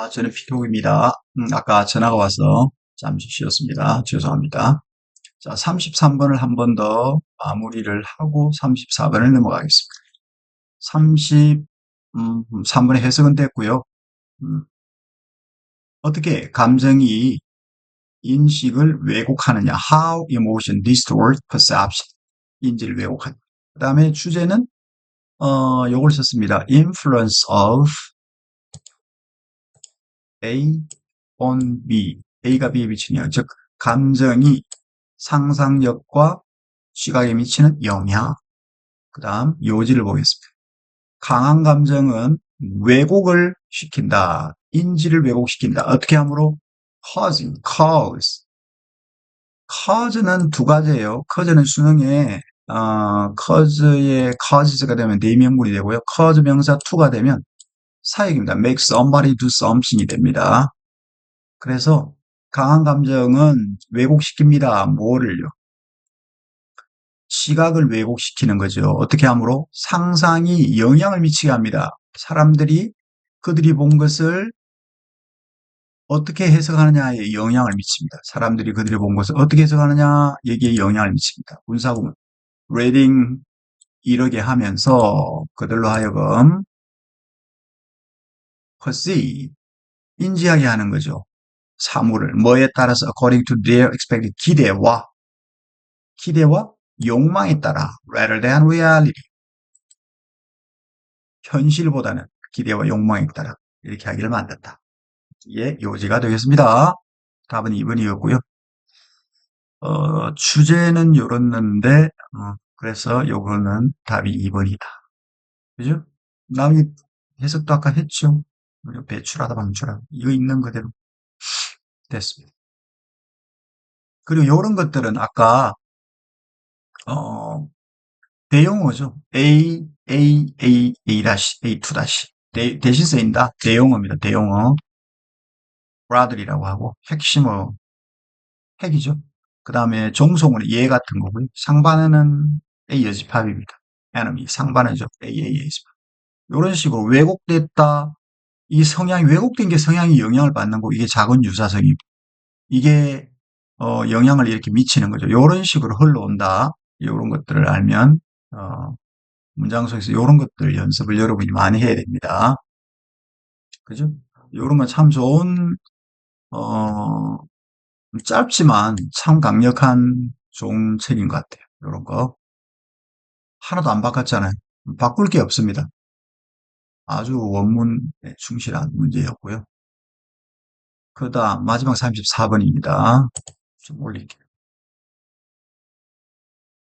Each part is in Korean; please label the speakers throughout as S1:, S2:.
S1: 저는 피톡입니다. 아까 전화가 와서 잠시 쉬었습니다. 죄송합니다. 자, 33번을 한 번 더 마무리를 하고 34번을 넘어가겠습니다. 33번의 해석은 됐고요. 음, 어떻게 감정이 인식을 왜곡하느냐. How emotion distort perception. 인지를 왜곡하느냐. 그 다음에 주제는 요걸 썼습니다. Influence of A on B. A가 B에 미치는 영향. 즉, 감정이 상상력과 시각에 미치는 영향. 그 다음 요지를 보겠습니다. 강한 감정은 왜곡을 시킨다. 인지를 왜곡시킨다. 어떻게 하므로? cause. cause는 두 가지예요. cause는 수능에 cause의 causes가 되면 네명문이 되고요. cause 명사 to가 되면 사역입니다. make somebody do something이 됩니다. 그래서 강한 감정은 왜곡시킵니다. 뭐를요? 시각을 왜곡시키는 거죠. 어떻게 하므로? 상상이 영향을 미치게 합니다. 사람들이 그들이 본 것을 어떻게 해석하느냐에 영향을 미칩니다. 사람들이 그들이 본 것을 어떻게 해석하느냐 여기에 영향을 미칩니다. 군사구문, reading 이러게 하면서 그들로 하여금 perceive, 인지하게 하는 거죠. 사물을 뭐에 따라서 according to their expected 기대와 욕망에 따라 rather than reality 현실보다는 기대와 욕망에 따라 이렇게 하기를 만든다. 이게 요지가 되겠습니다. 답은 2번이었고요. 주제는 요렇는데 그래서 요거는 답이 2번이다. 그죠? 남이 해석도 아까 했죠. 배출하다 방출하다 이거 있는 그대로 됐습니다. 그리고 요런 것들은 아까 어, 대용어죠. A2 대신 쓰인다. 대용어입니다. 대용어. 브라들이라고 하고 핵심어 핵이죠. 그 다음에 종속어는 얘 같은 거고요. 상반어는 A 여집합입니다. enemy 상반어죠. A 여집합. 이런 식으로 왜곡됐다. 이 성향이 왜곡된 게 성향이 영향을 받는 거 이게 작은 유사성입니다. 이게 영향을 이렇게 미치는 거죠. 이런 식으로 흘러온다. 이런 것들을 알면 문장 속에서 이런 것들 연습을 여러분이 많이 해야 됩니다. 그죠? 이런 건 참 좋은 어, 짧지만 참 강력한 좋은 책인 것 같아요. 이런 거. 하나도 안 바꿨잖아요. 바꿀 게 없습니다. 아주 원문에 충실한 문제였고요. 그 다음 마지막 34번입니다. 좀 올릴게요.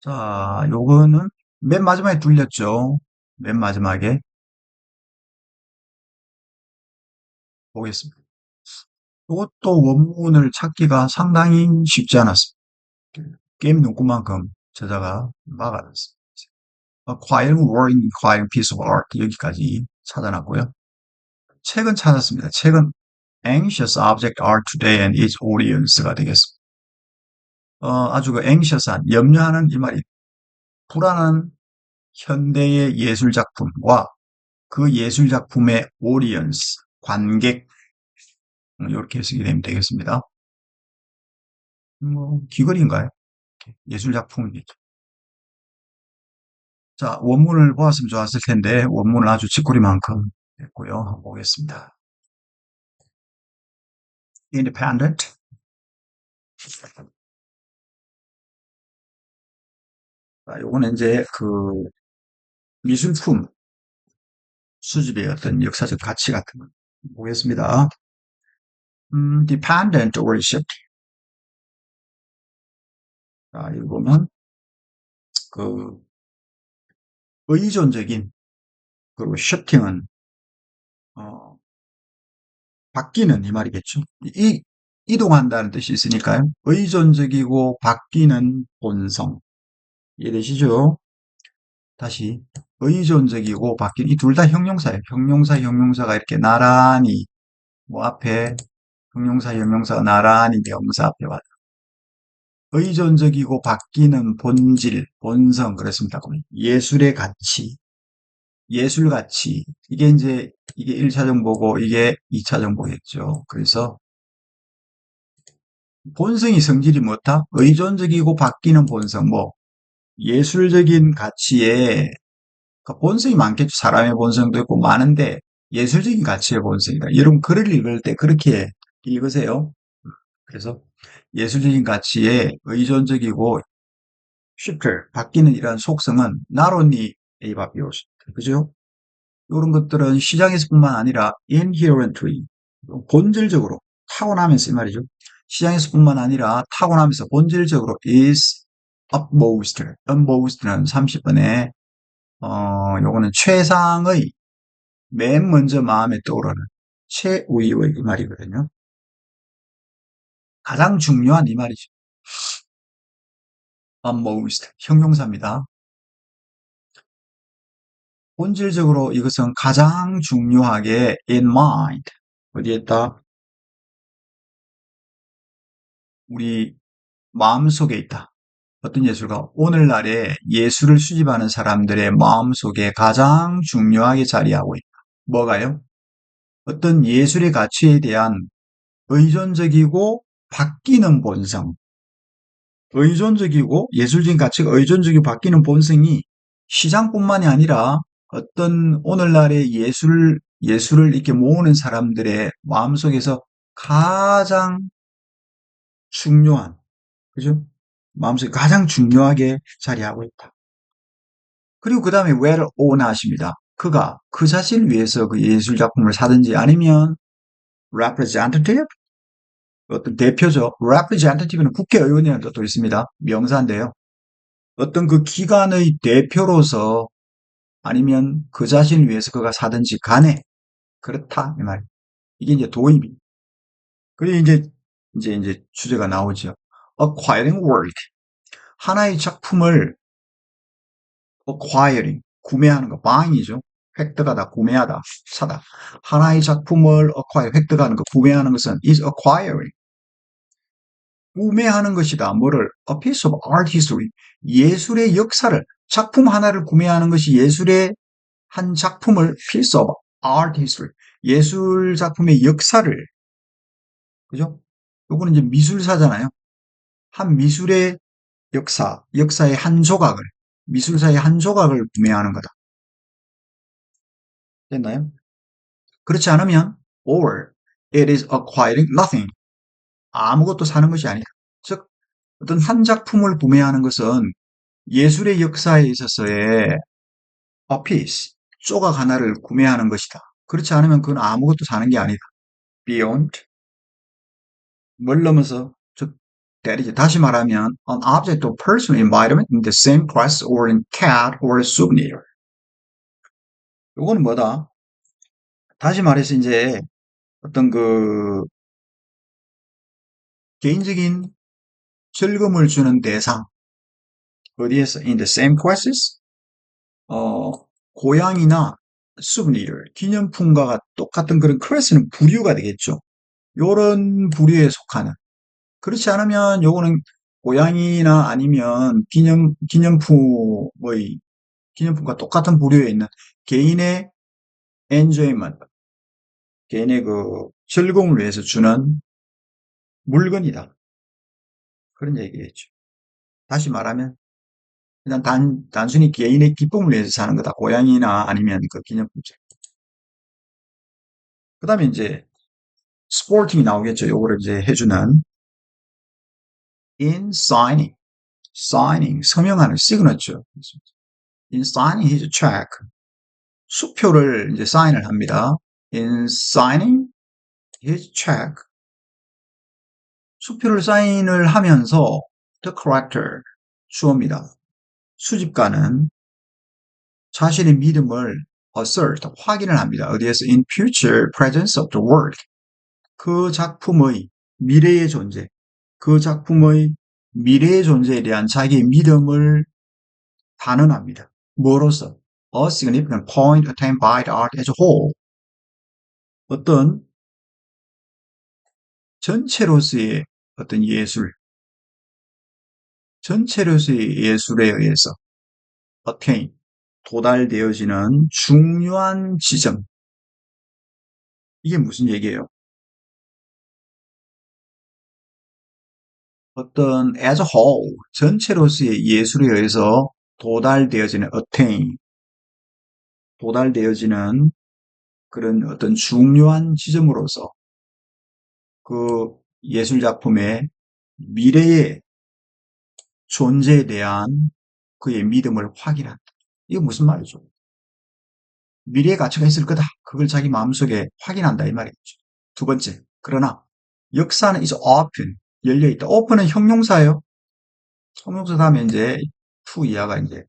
S1: 자, 요거는 맨 마지막에 뚫렸죠. 맨 마지막에 보겠습니다. 이것도 원문을 찾기가 상당히 쉽지 않았습니다. 게임 문구만큼 저자가 막아놨습니다. Acquiring War Inquiring Piece of Art 여기까지 찾아놨고요. 책은 찾았습니다. 책은 Anxious Object Art Today and Its Audience가 되겠습니다. 아주 그 anxious한, 염려하는 이 말이 불안한 현대의 예술작품과 그 예술작품의 audience, 관객 이렇게 해석이 되면 되겠습니다. 뭐 귀걸이인가요? 예술작품이겠죠. 자, 원문을 보았으면 좋았을 텐데 원문은 아주 쥐꼬리만큼 됐고요. 한번 보겠습니다. Independent. 자, 요거는 이제 그 미술품 수집의 어떤 역사적 가치 같은 거 보겠습니다. Dependent ownership. 자, 이거 보면 그 의존적인 그리고 shifting은 바뀌는 이 말이겠죠. 이동한다는 뜻이 있으니까요. 의존적이고 바뀌는 본성. 이해되시죠? 다시 의존적이고 바뀌는 이 둘 다 형용사예요. 형용사가 이렇게 나란히 뭐 앞에 형용사가 나란히 명사 앞에 와요. 의존적이고 바뀌는 본질, 본성 그랬습니다. 예술의 가치, 예술 가치. 이게 1차 정보고 이게 2차 정보겠죠. 그래서 본성이 성질이 뭐다? 의존적이고 바뀌는 본성, 예술적인 가치에 그 본성이 많겠죠. 사람의 본성도 있고 많은데 예술적인 가치의 본성이다. 여러분 글을 읽을 때 그렇게 읽으세요. 그래서 예술적인 가치에 의존적이고 쉽게 바뀌는 이러한 속성은 not only A 밥 B, 그죠? 이런 것들은 시장에서뿐만 아니라 inherently 본질적으로 타고나면서 이 말이죠. 시장에서뿐만 아니라 타고나면서 본질적으로 is utmost는 30번에 요거는 최상의 맨 먼저 마음에 떠오르는 최우위의 이 말이거든요. 가장 중요한 이 말이죠. utmost 형용사입니다. 본질적으로 이것은 가장 중요하게 in mind 어디에 있다? 우리 마음속에 있다. 어떤 예술가? 오늘날에 예술을 수집하는 사람들의 마음속에 가장 중요하게 자리하고 있다. 뭐가요? 어떤 예술의 가치에 대한 의존적이고 바뀌는 본성. 의존적이고 예술적인 가치가 의존적이고 바뀌는 본성이 시장뿐만이 아니라 어떤 오늘날의 예술을 이렇게 모으는 사람들의 마음속에서 가장 중요한, 그죠? 마음속에 가장 중요하게 자리하고 있다. 그리고 그 다음에 where own 하십니다. 그가 그 자신을 위해서 그 예술 작품을 사든지 아니면 representative 어떤 대표죠. representative는 국회의원이라는 뜻도 있습니다. 명사인데요. 어떤 그 기관의 대표로서 아니면 그 자신을 위해서 그가 사든지 간에 그렇다 이 말. 이게 이제 도입이. 그리고 이제 주제가 나오죠. acquiring work 하나의 작품을 acquiring 구매하는 거 buying이죠. 획득하다, 구매하다, 사다. 하나의 작품을 acquire 획득하는 거, 구매하는 것은 is acquiring. 구매하는 것이다. 뭐를? A piece of art history. 예술의 역사를, 작품 하나를 구매하는 것이 예술의 한 작품을 piece of art history. 예술 작품의 역사를, 그죠? 요거는 이제 미술사잖아요. 한 미술의 역사의 한 조각을, 미술사의 한 조각을 구매하는 거다. 됐나요? 그렇지 않으면, or it is acquiring nothing. 아무것도 사는 것이 아니다. 즉, 어떤 한 작품을 구매하는 것은 예술의 역사에 있어서의 a piece, 조각 하나를 구매하는 것이다. 그렇지 않으면 그건 아무것도 사는 게 아니다. beyond, 뭘 넘어서, 즉, 때리지. 다시 말하면, an object or person environment in the same price or in cat or souvenir. 요거는 뭐다? 다시 말해서 이제 어떤 그 개인적인 즐거움을 주는 대상, 어디에서 in the same prices? 어, 고양이나 souvenir, 기념품과 똑같은 그런 클래스는 부류가 되겠죠. 요런 부류에 속하는. 그렇지 않으면 요거는 고양이나 아니면 기념품과 똑같은 부류에 있는 개인의 enjoyment, 개인의 그 즐거움을 위해서 주는 물건이다. 그런 얘기겠죠. 다시 말하면 그냥 단순히 개인의 기쁨을 위해서 사는 거다. 고양이나 아니면 그 기념품책. 그 다음에 이제 스포팅이 나오겠죠. 요거를 이제 해주는 in signing, 서명하는 signature. in signing his check. 수표를 이제 사인을 합니다. in signing his check. 수표를 사인을 하면서 the collector, 주어입니다. 수집가는 자신의 믿음을 assert, 확인을 합니다. 어디에서? in future presence of the work. 그 작품의 미래의 존재, 그 작품의 미래의 존재에 대한 자기의 믿음을 단언합니다. 뭐로서? A significant point attained by the art as a whole. 어떤 전체로서의 어떤 전체로서의 예술에 의해서 attain, 도달되어지는 중요한 지점. 이게 무슨 얘기예요? 어떤 as a whole, 전체로서의 예술에 의해서 도달되어지는 attain, 도달되어지는 그런 어떤 중요한 지점으로서 그 예술 작품의 미래의 존재에 대한 그의 믿음을 확인한다. 이게 무슨 말이죠? 미래의 가치가 있을 거다. 그걸 자기 마음속에 확인한다 이 말이죠. 두 번째, 그러나 역사는 is open, 열려있다. open은 형용사예요. 형용사 다음에 이제 to 이하가 이제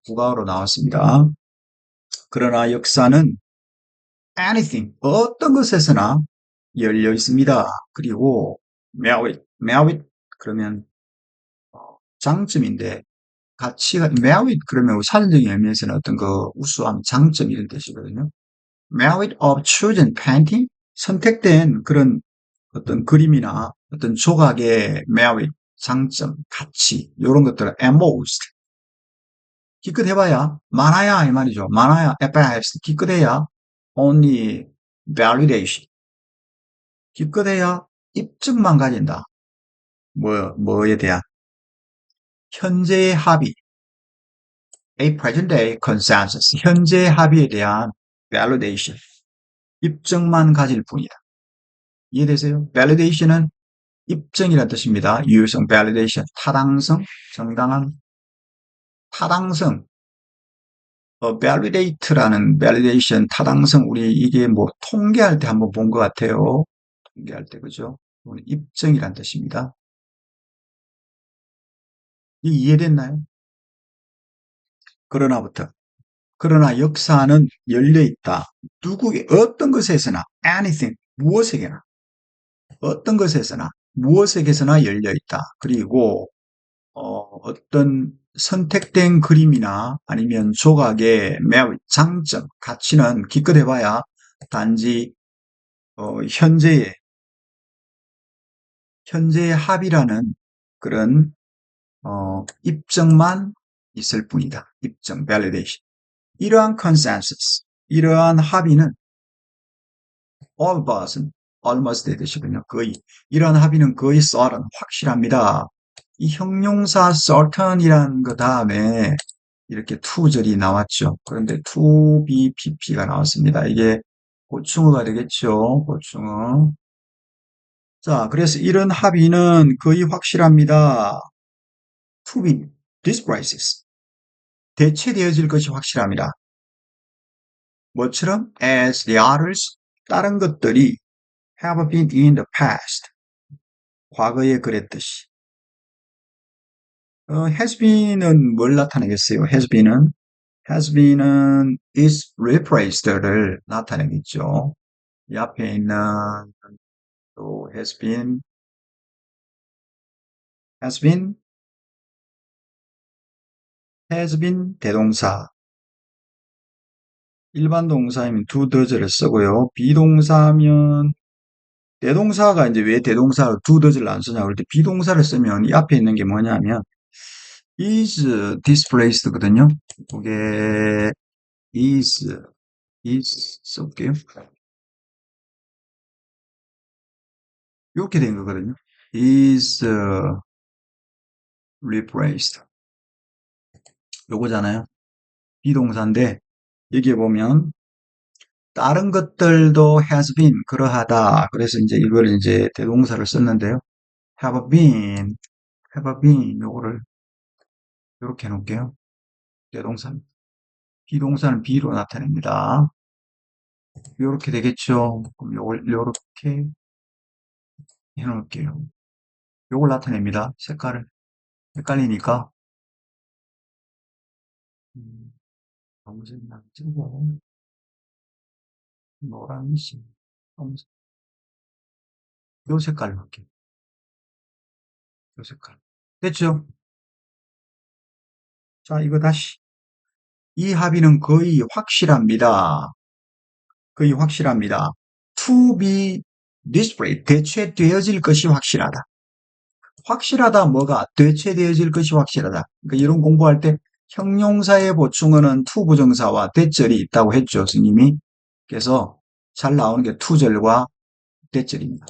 S1: 부가어로 나왔습니다. 그러나 역사는 anything, 어떤 것에서나 열려 있습니다. 그리고 merit 그러면 장점인데 가치가 merit 그러면 사전적인 의미에서는 어떤 그 우수함, 장점 이런 뜻이거든요. merit of chosen painting 선택된 그런 어떤 그림이나 어떤 조각의 merit 장점, 가치 이런 것들을 at most 기껏 해봐야 많아야 이 말이죠. 많아야 at best 기껏 해야 only validation 기껏해야 입증만 가진다. 뭐에 대한 현재의 합의 a present day consensus 현재의 합의에 대한 validation 입증만 가질 뿐이다. 이해되세요? validation은 입증이라는 뜻입니다. 유효성 validation 타당성 정당한 타당성 validate라는 validation 타당성 우리 이게 뭐 통계할 때 한번 본 것 같아요. 통계할 때 그죠? 입증이란 뜻입니다. 이해됐나요? 그러나 역사는 열려있다. 누구에 어떤 것에서나 anything 무엇에게나 어떤 것에서나 무엇에게서나 열려있다. 그리고 어떤 선택된 그림이나 아니면 조각의 merit 장점 가치는 기껏 해봐야 단지 현재의 합의라는 그런 입증만 있을 뿐이다. 입증 validation. 이러한 consensus, 이러한 합의는 all of us은 almost 되시군요. 거의. 이러한 합의는 거의 certain, 확실합니다. 이 형용사 certain이라는 그 다음에 이렇게 to절이 나왔죠. 그런데 to be pp가 나왔습니다. 이게 보충어가 되겠죠. 보충어. 자, 그래서 이런 합의는 거의 확실합니다. to be displaces. 대체되어질 것이 확실합니다. 뭐처럼? as the others, 다른 것들이 have been in the past. 과거에 그랬듯이. has been은 뭘 나타내겠어요? has been은 is replaced를 나타내겠죠. 이 앞에 있는 또 has been 대동사. 일반 동사이면 do does를 쓰고요. 비동사면 대동사가 이제 왜 대동사로 do does를 안 쓰냐 그럴 때 비동사를 쓰면 이 앞에 있는 게 뭐냐면 is displaced거든요. 이게 is 써볼게요. 이렇게 된 거거든요. is replaced. 요거잖아요. 비동사인데 여기에 보면 다른 것들도 has been 그러하다. 그래서 이제 이걸 이제 대동사를 썼는데요. have been 요거를 이렇게 해놓을게요. 대동사. 비동사는 be로 나타냅니다. 요렇게 되겠죠. 그럼 요걸 요렇게 해놓을게요. 요걸 나타냅니다. 색깔을. 헷갈리니까. 검은색 낙지고, 노란색, 검은색. 요 색깔로 할게요. 요 색깔. 됐죠? 자, 이거 다시. 이 합의는 거의 확실합니다. 거의 확실합니다. To be displayed. 대체되어질 것이 확실하다. 확실하다 뭐가? 대체되어질 것이 확실하다. 그러니까 이런 공부할 때 형용사의 보충어는 투부정사와 대절이 있다고 했죠, 스님이. 그래서 잘 나오는 게 투절과 대절입니다.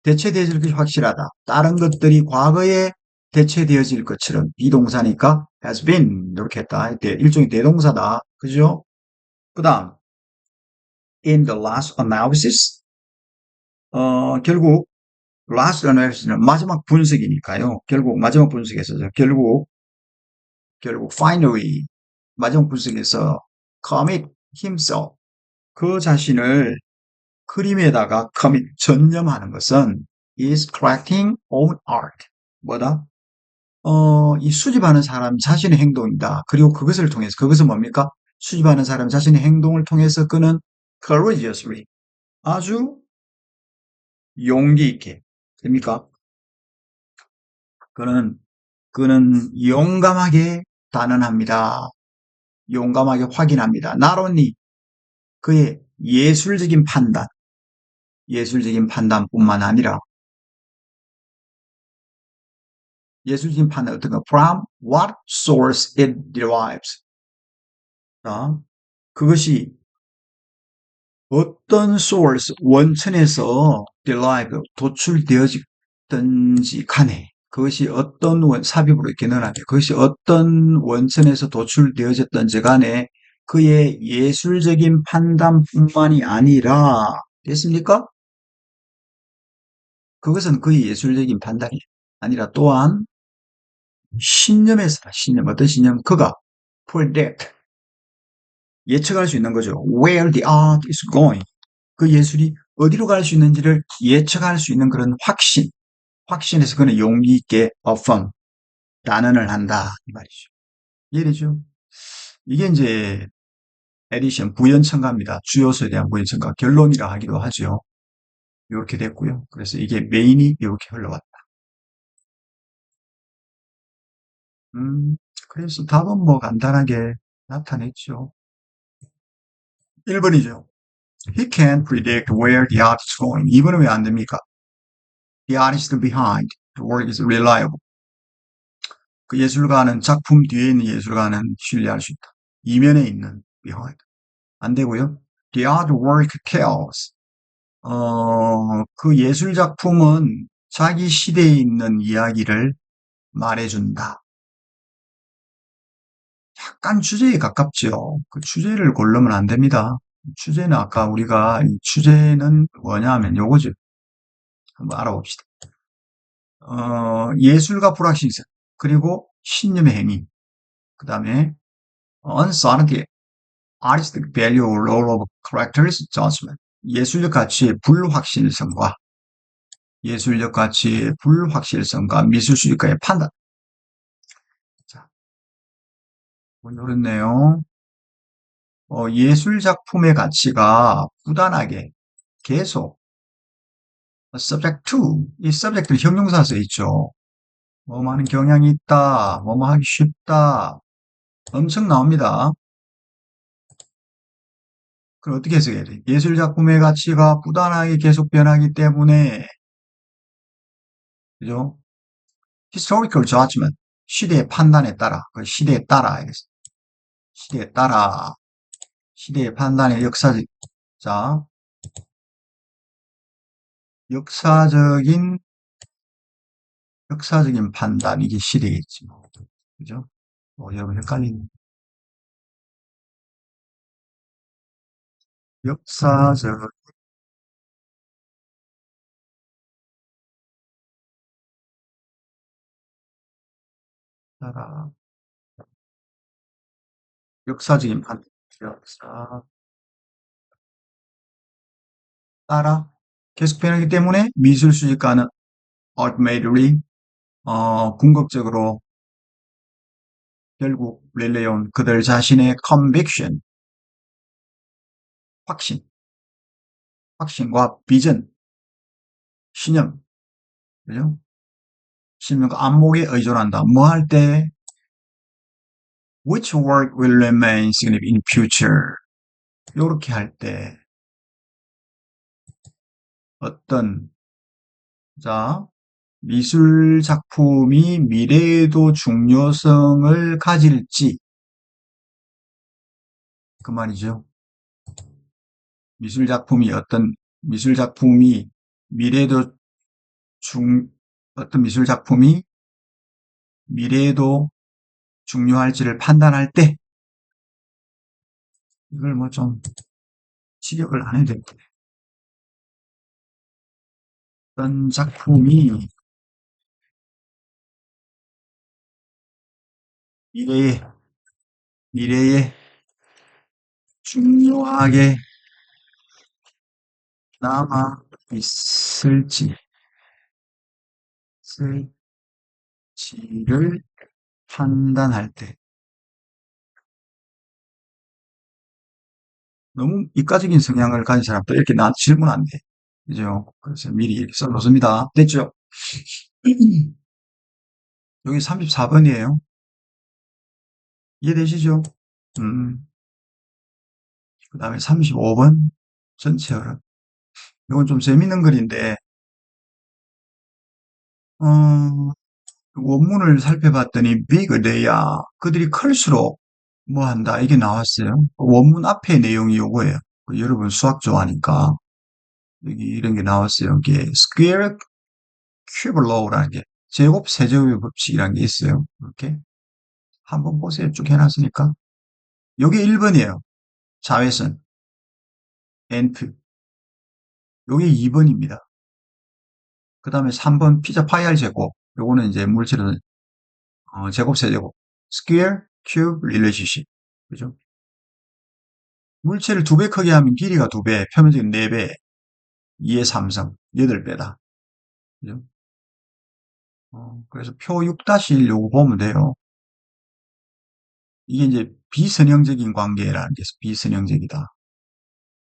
S1: 대체되어질 것이 확실하다. 다른 것들이 과거에 대체되어질 것처럼 비동사니까 has been 이렇게 했다. 일종의 대동사다. 그죠? 그 다음 in the last analysis 결국 last analysis는 마지막 분석이니까요. 결국 마지막 분석에서 결국 finally 마지막 분석에서 commit himself 그 자신을 그림에다가 commit 전념하는 것은 is correcting own art 뭐다? 이 수집하는 사람 자신의 행동이다. 그리고 그것을 통해서 그것은 뭡니까? 수집하는 사람 자신의 행동을 통해서 그는 courageously 아주 용기 있게 됩니까? 그는 용감하게 단언합니다. 용감하게 확인합니다. Not only 그의 예술적인 판단뿐만 아니라 예술적인 판단 어떤 거 from what source it derives. 자, 그것이 어떤 source 원천에서 derive 도출되어지든지 간에 그것이 어떤 삽입으로 이렇게 넣어놨게 그것이 어떤 원천에서 도출되어졌든지 간에 그의 예술적인 판단뿐만이 아니라 됐습니까? 그것은 그의 예술적인 판단이 아니라 또한 신념에서다. 신념. 어떤 신념? 그가 predict 예측할 수 있는 거죠. Where the art is going. 그 예술이 어디로 갈 수 있는지를 예측할 수 있는 그런 확신에서 그는 용기 있게 affirm, 단언을 한다. 이 말이죠. 이해되죠? 이게 이제 에디션 부연첨가입니다. 주요소에 대한 부연첨가. 결론이라 하기도 하죠. 이렇게 됐고요. 그래서 이게 메인이 이렇게 흘러왔다. 그래서 답은 뭐 간단하게 나타냈죠. 1번이죠. He can't predict where the art is going. 2번은 왜 안 됩니까? The artist behind the work is reliable. 그 예술가는 작품 뒤에 있는 예술가는 신뢰할 수 있다. 이면에 있는 behind. 안 되고요. The artwork tells. 그 예술 작품은 자기 시대에 있는 이야기를 말해준다. 약간 주제에 가깝죠. 그 주제를 고르면 안 됩니다. 주제는 아까 우리가 주제는 뭐냐 하면 요거죠. 한번 알아봅시다. 예술가 불확실성 그리고 신념의 행위 그 다음에 uncertainty, artistic value, role of characters, judgment 예술적 가치의 불확실성과 미술수집가의 판단. 자, 이렇네요. 예술 작품의 가치가 부단하게 계속 subject to 이 subject는 형용사 써 있죠. 뭐 하는 경향이 있다, 뭐 하기 쉽다, 엄청 나옵니다. 그럼 어떻게 해석해야 돼? 예술 작품의 가치가 부단하게 계속 변하기 때문에 그죠? historical judgment 시대의 판단에 따라 그 시대에 따라 시대의 판단의 자 역사적인 판단 이게 시대겠지 뭐 그죠? 여러분 헷갈리네. 역사적 따라 역사적인 판단 역사 따라 계속 변하기 때문에 미술 수집가는 ultimately 궁극적으로 결국 릴레온 그들 자신의 conviction 확신과 비전 신념 그죠? 신념과 안목에 의존한다. 뭐 할 때 which work will remain significant in future 요렇게 할 때 어떤 자 미술 작품이 미래에도 중요성을 가질지 그 말이죠. 미술작품이 미래에도 중, 어떤 미술작품이 미래에도 중요할지를 판단할 때, 이걸 뭐 좀 직역을 안 해도 되겠네. 어떤 작품이 미래에, 미래에 중요하게 남아 있을지를 판단할 때, 너무 이과적인 성향을 가진 사람도 이렇게 나한테 질문 안 돼. 그죠? 그래서 미리 이렇게 써놓습니다. 됐죠? 여기 34번이에요. 이해되시죠? 음, 그 다음에 35번 전체 어른. 이건 좀 재밌는 글인데, 어, 원문을 살펴봤더니 big the야. 그들이 클수록 뭐 한다. 이게 나왔어요. 원문 앞에 내용이 요거예요. 여러분 수학 좋아하니까. 여기 이런 게 나왔어요. 이게 square cube law라는 게 제곱 세제곱의 법칙이라는 게 있어요. 이렇게 한번 보세요. 쭉 해놨으니까. 요게 1번이에요. 자외선, nth. 요게 2번입니다. 그 다음에 3번 피자 파이 r 제곱. 요거는 이제 물질은 제곱 세제곱. square cube relationship. 그죠? 물체를 2배 크게 하면 길이가 2배, 표면적인 4배, 2의 3성, 8배다. 그죠? 그래서 표 6-1 요거 보면 돼요. 이게 이제 비선형적인 관계라는 게 있어. 비선형적이다.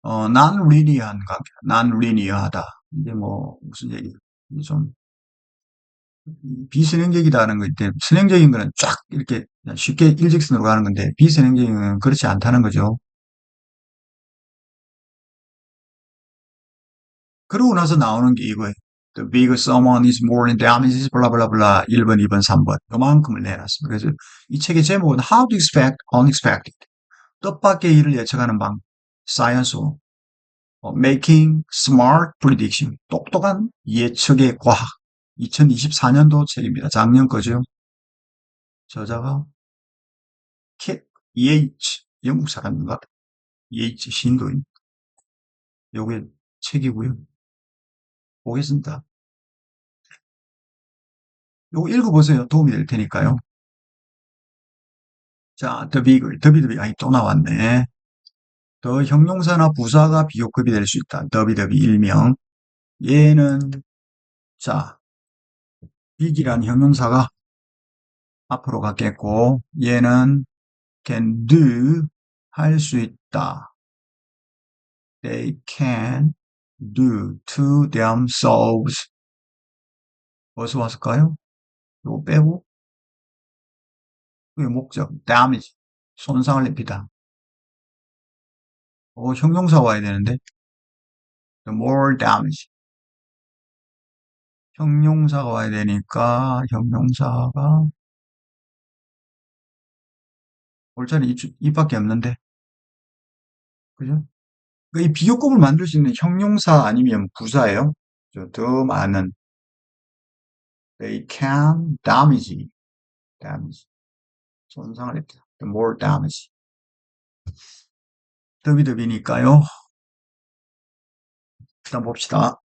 S1: non-linear한 관계, non-linear하다. 이게 뭐 무슨 얘기? 이게 좀 비선형적이다는 거 있대. 선형적인 거는 쫙 이렇게 그냥 쉽게 일직선으로 가는 건데 비선형적인 건 그렇지 않다는 거죠. 그러고 나서 나오는 게 이거예요. The big someone is more in damages, 블라블라블라 1번, 2번, 3번. 요만큼을 내놨습니다. 그래서 이 책의 제목은 How to Expect Unexpected. 뜻밖의 일을 예측하는 방. Science, Making Smart Prediction. 똑똑한 예측의 과학. 2024년도 책입니다. 작년 거죠. 저자가 캣 EH 영국 사람인가? EH 신도인. 요게 책이고요. 보겠습니다. 요거 읽어보세요. 도움이 될 테니까요. 자, 더비더비, 아이, 또 나왔네. 더 형용사나 부사가 비교급이 될 수 있다. 더비더비 일명. 얘는, 자, big이란 형용사가 앞으로 갔겠고, 얘는 can do, 할 수 있다. They can do to themselves. 어디서 왔을까요? 이거 빼고, 그게 목적, damage, 손상을 입히다. 형용사 와야 되는데, the more damage. 형용사가 와야 되니까, 형용사가, 올자리 입밖에 없는데, 그죠? 그러니까 이 비교급을 만들 수 있는 형용사 아니면 부사예요. 더 많은, they can damage, 손상을 입히다. the more damage. 더비더비니까요. 일단 봅시다.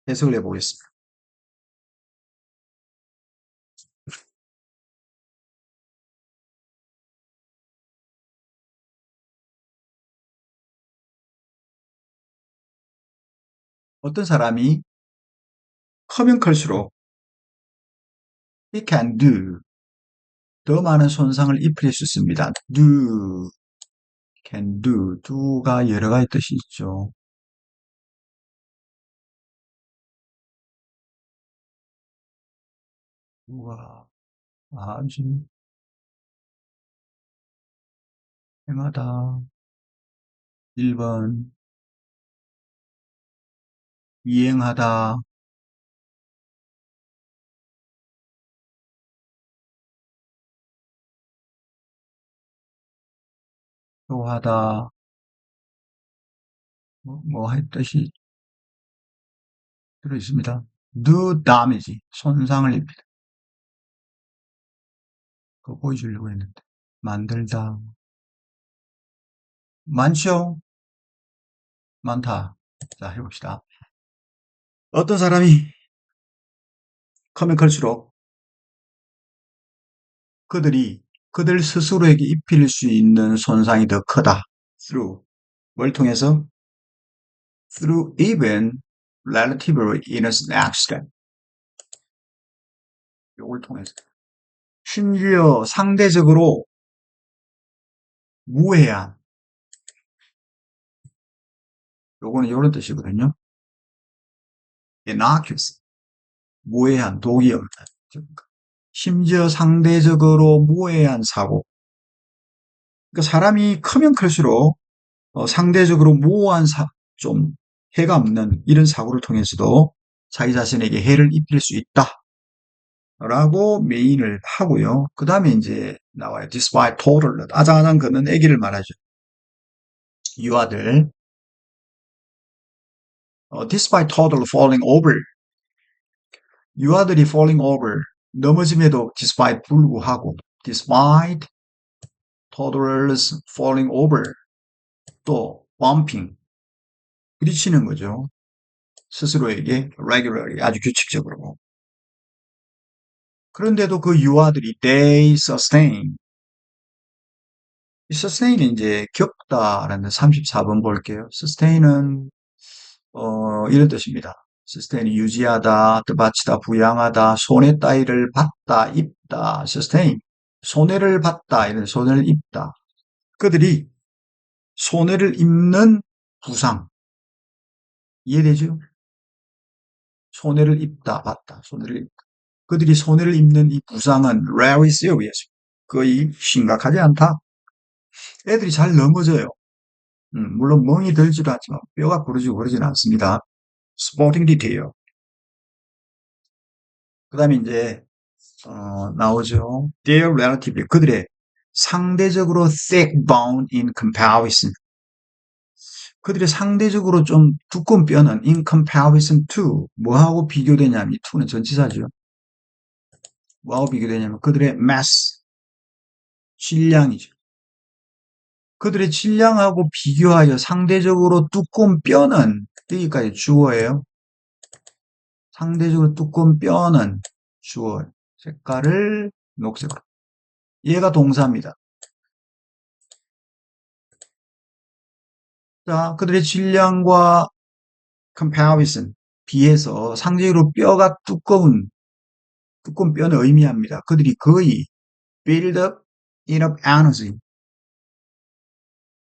S1: 해석을 해보겠습니다. 어떤 사람이 커면 클수록 he can do 더 많은 손상을 입힐 수 있습니다. do, can do가 여러 가지 뜻이 있죠. 우와, 아주 행하다. 1번, 이행하다. 묘하다, 뭐 할 뜻이 들어 있습니다. do damage, 손상을 입히다. 그거 보여주려고 했는데. 만들다. 많죠? 많다. 자, 해봅시다. 어떤 사람이 커면 클수록 그들이 그들 스스로에게 입힐 수 있는 손상이 더 크다. through. 뭘 통해서? through even relatively innocent accident. 요걸 통해서. 심지어 상대적으로 무해한, 요거는 요런 뜻이거든요. innocuous, 무해한, 독이 없다. 심지어 상대적으로 무해한 사고. 그러니까 사람이 크면 클수록 상대적으로 무해한 좀 해가 없는 이런 사고를 통해서도 자기 자신에게 해를 입힐 수 있다. 라고 메인을 하고요. 그 다음에 이제 나와요. despite total. 아장아장 걷는 애기를 말하죠. 유아들. despite total falling over. 유아들이 falling over. 넘어짐에도 despite 불구하고. despite toddlers falling over. 또 bumping. 부딪히는 거죠. 스스로에게 regularly, 아주 규칙적으로. 그런데도 그 유아들이 they sustain. 이 sustain은 이제 겪다라는 34번 볼게요. sustain은 이런 뜻입니다. sustain이 유지하다, 뜻받치다, 부양하다, 손해 따위를 받다, 입다, sustain. 손해를 받다, 이런 손해를 입다. 그들이 손해를 입는 부상. 이해되죠? 손해를 입다, 받다, 손해를 입다. 그들이 손해를 입는 이 부상은 very serious. 거의 심각하지 않다. 애들이 잘 넘어져요. 물론 멍이 들지도 않지만 뼈가 부러지고 그러지는 않습니다. 스포팅 디테일. 그 다음에 이제 나오죠. Their relatively 그들의 상대적으로 thick bone in comparison. 그들의 상대적으로 좀 두꺼운 뼈는 in comparison to 뭐하고 비교되냐면 이 to는 전치사죠. 뭐하고 비교되냐면 그들의 mass 질량이죠. 그들의 질량하고 비교하여 상대적으로 두꺼운 뼈는 여기까지 주어예요. 상대적으로 두꺼운 뼈는 주어 색깔을 녹색으로. 얘가 동사입니다. 자, 그들의 질량과 comparison, 비해서 상대적으로 뼈가 두꺼운 뼈는 의미합니다. 그들이 거의 build up enough energy,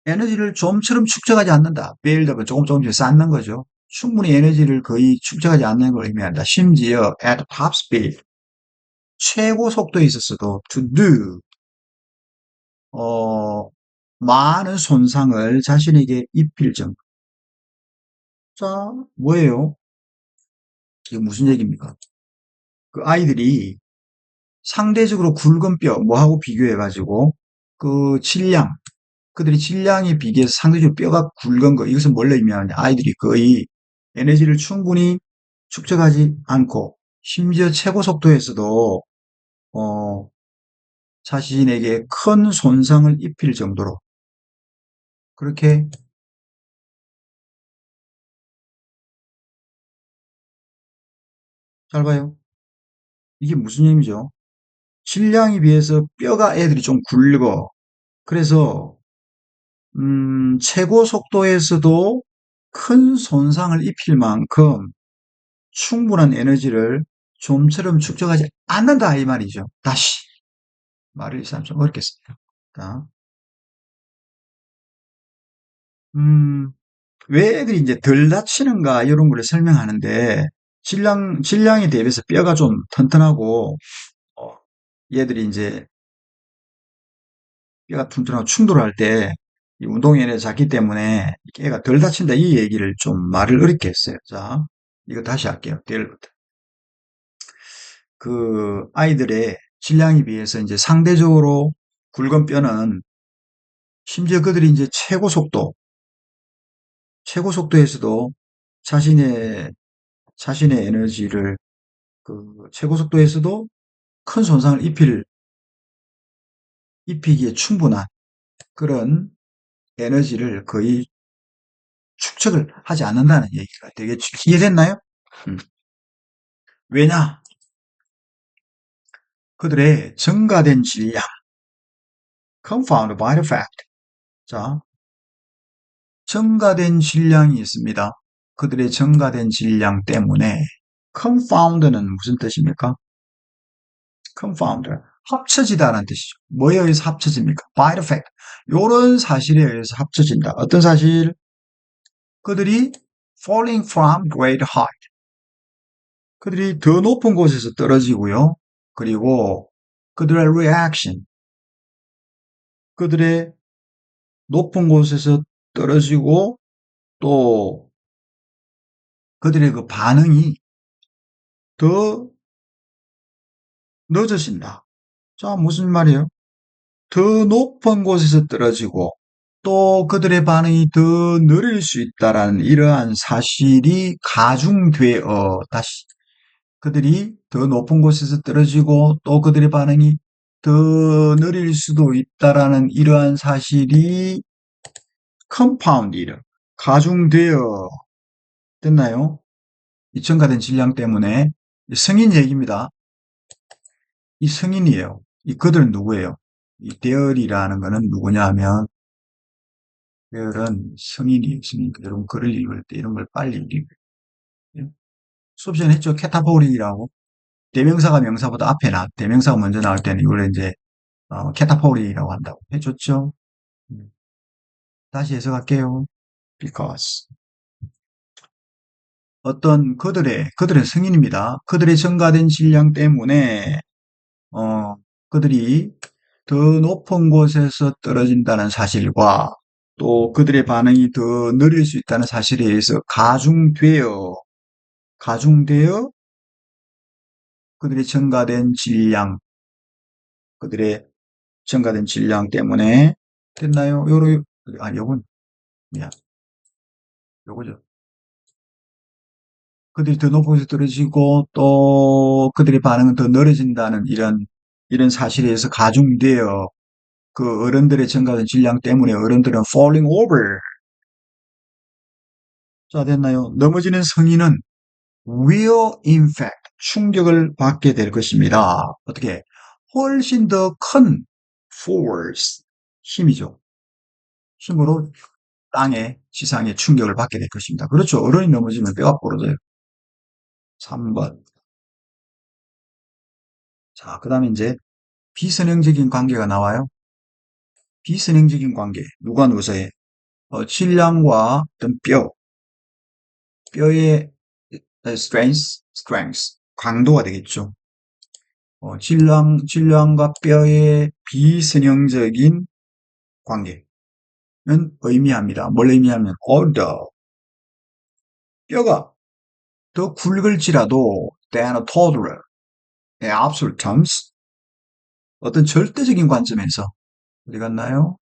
S1: 에너지를 좀처럼 축적하지 않는다. build up은 조금씩 쌓는 거죠. 충분히 에너지를 거의 축적하지 않는 걸 의미한다. 심지어 at top speed, 최고 속도에 있었어도 to do, 많은 손상을 자신에게 입힐 정도. 자, 뭐예요? 이게 무슨 얘기입니까? 그 아이들이 상대적으로 굵은 뼈, 뭐하고 비교해가지고, 그 질량, 그들이 질량에 비교해서 상대적으로 뼈가 굵은 거, 이것은 뭘 의미하느냐? 아이들이 거의 에너지를 충분히 축적하지 않고, 심지어 최고 속도에서도, 어, 자신에게 큰 손상을 입힐 정도로, 그렇게, 잘 봐요. 이게 무슨 의미죠? 질량에 비해서 뼈가 애들이 좀 굵어. 그래서 최고 속도에서도 큰 손상을 입힐 만큼 충분한 에너지를 좀처럼 축적하지 않는다 이 말이죠. 다시 말을 좀 어렵겠습니다. 자, 왜 애들이 이제 덜 다치는가 이런 걸 설명하는데 질량에 대비해서 뼈가 좀 튼튼하고 어, 얘들이 이제 뼈가 튼튼하고 충돌할 때 이 운동량이 작기 때문에 애가 덜 다친다 이 얘기를 좀 말을 어렵게 했어요. 자, 이거 다시 할게요. 델부터. 그 아이들의 질량에 비해서 이제 상대적으로 굵은 뼈는 심지어 그들이 이제 최고 속도에서도 자신의, 자신의 에너지를 그 최고 속도에서도 큰 손상을 입히기에 충분한 그런 에너지를 거의 축적을 하지 않는다는 얘기가 되게 이해됐나요? 음. 왜냐? 그들의 증가된 질량, confounded by the fact. 자, 증가된 질량이 있습니다. 그들의 증가된 질량 때문에 confound는 무슨 뜻입니까? confound, 합쳐지다라는 뜻이죠. 뭐에 의해서 합쳐집니까? by the fact. 요런 사실에 의해서 합쳐진다. 어떤 사실? 그들이 falling from great height. 그들이 더 높은 곳에서 떨어지고요. 그리고 그들의 reaction, 그들의 높은 곳에서 떨어지고 또 그들의 그 반응이 더 늦어진다. 자, 무슨 말이에요? 더 높은 곳에서 떨어지고 또 그들의 반응이 더 느릴 수 있다라는 이러한 사실이 가중되어 다시 그들이 더 높은 곳에서 떨어지고 또 그들의 반응이 더 느릴 수도 있다라는 이러한 사실이 컴파운드이라 가중되어 됐나요? 이 첨가된 질량 때문에 성인 얘기입니다. 이 성인이에요. 이 그들은 누구예요? 이 대열이라는 거는 누구냐 하면 대열은 성인이에요. 성인. 여러분 글을 읽을 때 이런 걸 빨리 읽어요. 수업 시간에 했죠. 캐타포리라고. 대명사가 명사보다 앞에 대명사가 먼저 나올 때는 이걸 이제 캐타포리라고 한다고 해줬죠. 다시 해석할게요. because 그들의 성인입니다. 그들의 증가된 질량 때문에 어, 그들이 더 높은 곳에서 떨어진다는 사실과 또 그들의 반응이 더 느릴 수 있다는 사실에 의해서 가중되어 그들의 증가된 질량, 그들의 증가된 질량 때문에 됐나요? 요건, 미안, 요거죠. 그들이 더 높은 곳에 떨어지고 또 그들의 반응은 더 느려진다는 이런 사실에 의해서 가중되어 그 어른들의 증가된 질량 때문에 어른들은 falling over. 자, 됐나요? 넘어지는 성인은 will in fact 충격을 받게 될 것입니다. 어떻게? 훨씬 더 큰 force, 힘이죠. 힘으로 지상에 충격을 받게 될 것입니다. 그렇죠. 어른이 넘어지면 뼈가 부러져요. 3번. 자, 그 다음에 이제 비선형적인 관계가 나와요. 비선형적인 관계. 누가 누구서해? 질량과 어떤 뼈의 strength, 강도가 되겠죠. 질량과 뼈의 비선형적인 관계는 의미합니다. 뭘 의미하면, although, 뼈가 더 굵을지라도, than a toddler, in absolute terms, 어떤 절대적인 관점에서, 어디 갔나요?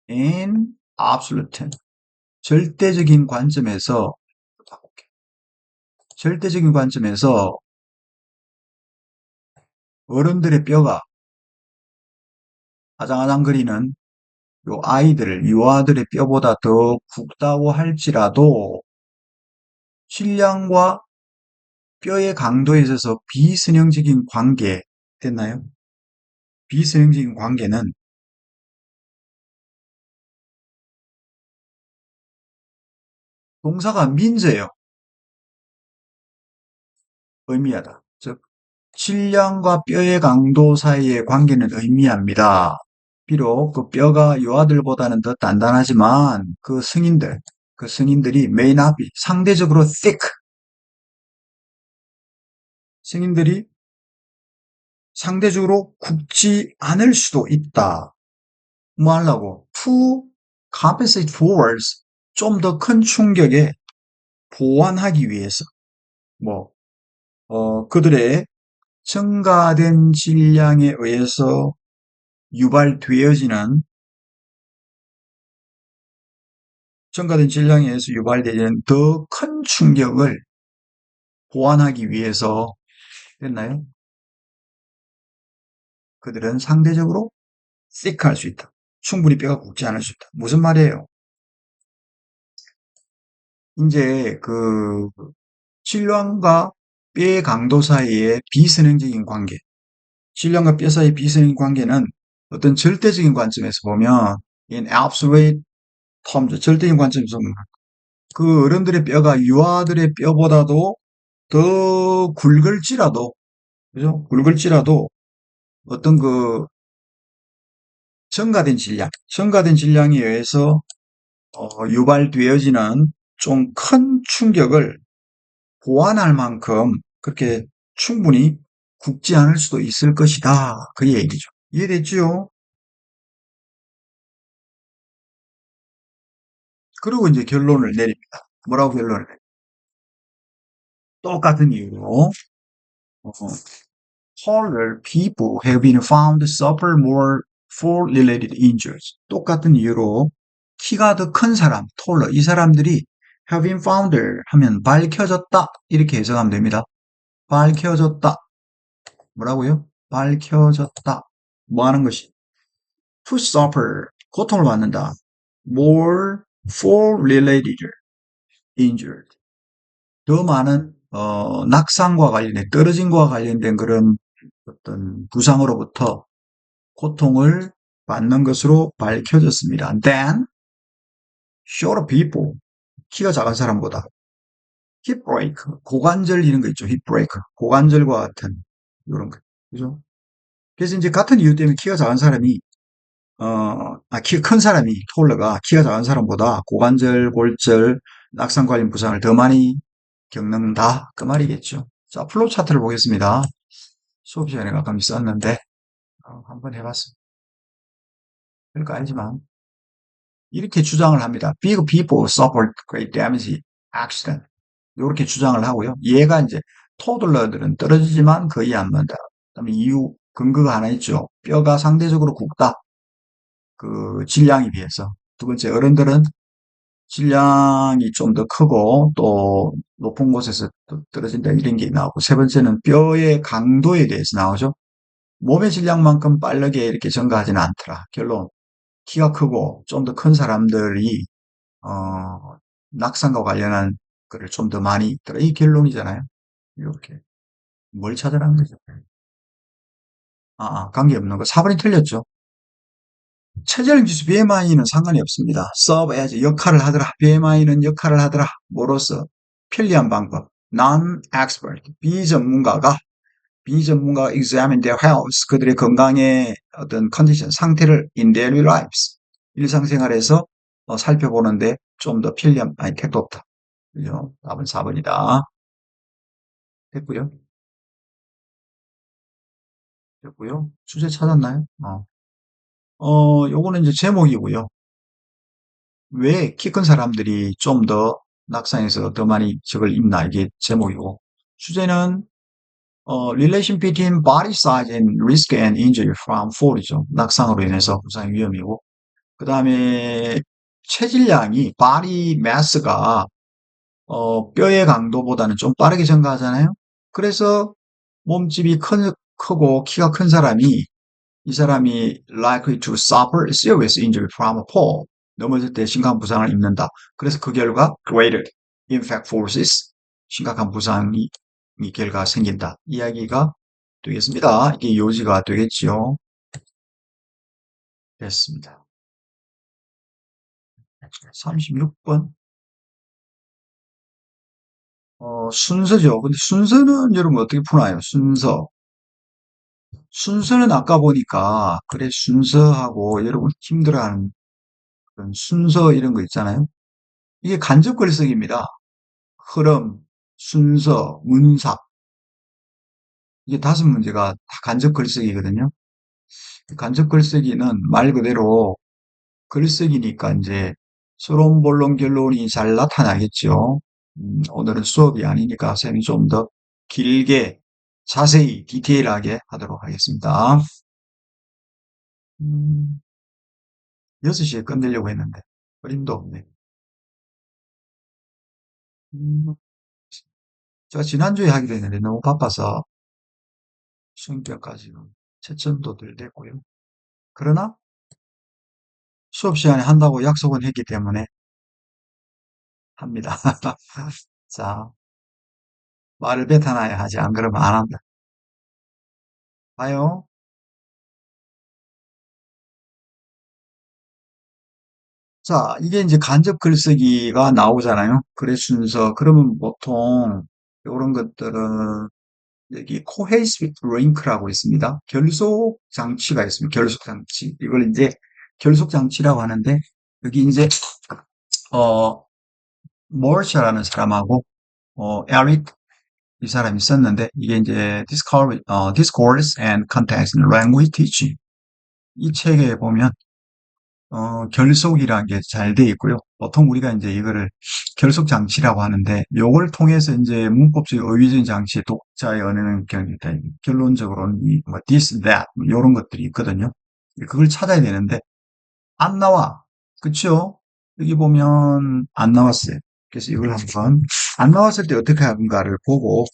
S1: in absolute terms, 절대적인 관점에서, 절대적인 관점에서 어른들의 뼈가 아장아장거리는 요 유아들의 뼈보다 더 굵다고 할지라도 질량과 뼈의 강도에 있어서 비선형적인 관계 됐나요? 비선형적인 관계는 동사가 민저예요. 의미하다. 즉 질량과 뼈의 강도 사이의 관계는 의미합니다. 비록 그 뼈가 유아들보다는 더 단단하지만 그 승인들이 may not be 상대적으로 thick 승인들이 상대적으로 굵지 않을 수도 있다. 뭐 하려고? To compensate forwards 좀 더 큰 충격에 보완하기 위해서 뭐 그들의 증가된 질량에 의해서 유발되어지는 첨가된 질량에 의해서 유발되는 더 큰 충격을 보완하기 위해서 됐나요? 그들은 상대적으로 thick할 수 있다. 충분히 뼈가 굵지 않을 수 있다. 무슨 말이에요? 이제 그 질량과 뼈의 강도 사이의 비선행적인 관계, 질량과 뼈 사이의 비선행 관계는 어떤 절대적인 관점에서 보면 in absolute terms, 절대적인 관점에서 보면 그 어른들의 뼈가 유아들의 뼈보다도 더 굵을지라도, 그죠? 굵을지라도 어떤 그 첨가된 질량에 의해서 유발되어지는 좀 큰 충격을 보완할 만큼 그렇게 충분히 굵지 않을 수도 있을 것이다. 그 얘기죠. 이해됐죠? 그리고 이제 결론을 내립니다. 뭐라고 결론을 내립니다. 똑같은 이유로 어, taller people have been found to suffer more fall-related injuries. 똑같은 이유로 키가 더 큰 사람, taller, 이 사람들이 have been found 하면 밝혀졌다 이렇게 해석하면 됩니다. 밝혀졌다. 뭐라고요? 밝혀졌다. 뭐 하는 것이? To suffer, 고통을 받는다. More fall-related injured. 더 많은 낙상과 관련된 떨어짐과 관련된 그런 어떤 부상으로부터 고통을 받는 것으로 밝혀졌습니다. Then shorter people 키가 작은 사람보다 hip break 고관절 이런 거 있죠. hip break 고관절과 같은 이런 거 그죠? 그래서 이제 같은 이유 때문에 키가 작은 사람이 키가 큰 사람이 톨러가 키가 작은 사람보다 고관절, 골절, 낙상 관련 부상을 더 많이 겪는다 그 말이겠죠. 자, 플로우 차트를 보겠습니다. 수업 시간에 가끔 있었는데 한번 해봤습니다. 별거 아니지만 이렇게 주장을 합니다. Big people suffered great damage accident. 이렇게 주장을 하고요. 얘가 이제 토들러들은 떨어지지만 거의 안 맞다. 그다음에 이유 근거가 하나 있죠. 뼈가 상대적으로 굵다. 그 질량에 비해서. 두 번째 어른들은 질량이 좀 더 크고 또 높은 곳에서 또 떨어진다 이런 게 나오고 세 번째는 뼈의 강도에 대해서 나오죠. 몸의 질량만큼 빠르게 이렇게 증가하지는 않더라. 결론 키가 크고 좀 더 큰 사람들이 낙상과 관련한 거를 좀 더 많이 있더라. 이 결론이잖아요. 이렇게. 뭘 찾으라는 거죠? 관계없는 거. 4번이 틀렸죠. 체질 지수 BMI는 상관이 없습니다. serve as 역할을 하더라. BMI는 역할을 하더라. 뭐로서? 편리한 방법. non-expert. 비전문가가 examine their health. 그들의 건강의 어떤 컨디션, 상태를 in daily lives. 일상생활에서 살펴보는데 좀 더 편리한, 택도 없다. 그죠? 답은 4번이다. 됐고요. 됐고요. 주제 찾았나요? 요거는 이제 제목이고요. 왜 키 큰 사람들이 좀 더 낙상에서 더 많이 적을 입나 이게 제목이고 주제는 relation between body size and risk and injury from fall이죠. 낙상으로 인해서 부상 위험이고 그 다음에 체질량이 body mass가 뼈의 강도보다는 좀 빠르게 증가하잖아요. 그래서 몸집이 크고 키가 큰 사람이 이 사람이 likely to suffer serious injury from a fall. 넘어질 때 심각한 부상을 입는다. 그래서 그 결과 greater impact forces, 심각한 부상이 이 결과가 생긴다. 이야기가 되겠습니다. 이게 요지가 되겠지요. 됐습니다. 36번. 순서죠. 근데 순서는 여러분 어떻게 푸나요? 순서는 아까 보니까 그래 순서하고 여러분 힘들어하는 그런 순서 이런 거 있잖아요. 이게 간접 글쓰기입니다. 흐름, 순서, 문사. 이게 5문제가 다 간접 글쓰기거든요. 간접 글쓰기는 말 그대로 글쓰기니까 이제 서론, 본론, 결론이 잘 나타나겠죠. 오늘은 수업이 아니니까 쌤이 좀 더 길게, 자세히, 디테일하게 하도록 하겠습니다. 음, 6시에 끝내려고 했는데, 그림도 없네. 음, 제가 지난주에 하기로 했는데 너무 바빠서 수행평까지 채점도 덜 됐고요. 그러나 수업 시간에 한다고 약속은 했기 때문에 합니다. 자, 말을 뱉어놔야 하지. 안 그러면 안 한다. 봐요. 자, 이게 이제 간접 글쓰기가 나오잖아요. 글의 순서. 그러면 보통 이런 것들은 여기 cohesive link라고 있습니다. 결속 장치가 있습니다. 결속 장치. 이걸 이제 결속 장치라고 하는데 여기 이제 어 모르샤라는 사람하고 에릭 이 사람이 썼는데 이게 이제 Discourse and Context in Language Teaching 이 책에 보면 결속이라는 게 잘 돼 있고요. 보통 우리가 이제 이거를 결속 장치라고 하는데, 요걸 통해서 이제 문법적 의의적인 장치의 독자의 언어는 결론적으로는 뭐 this, that, 이런 것들이 있거든요. 그걸 찾아야 되는데, 안 나와. 그쵸? 여기 보면 안 나왔어요. 그래서 이걸 한번, 안 나왔을 때 어떻게 하는가를 보고,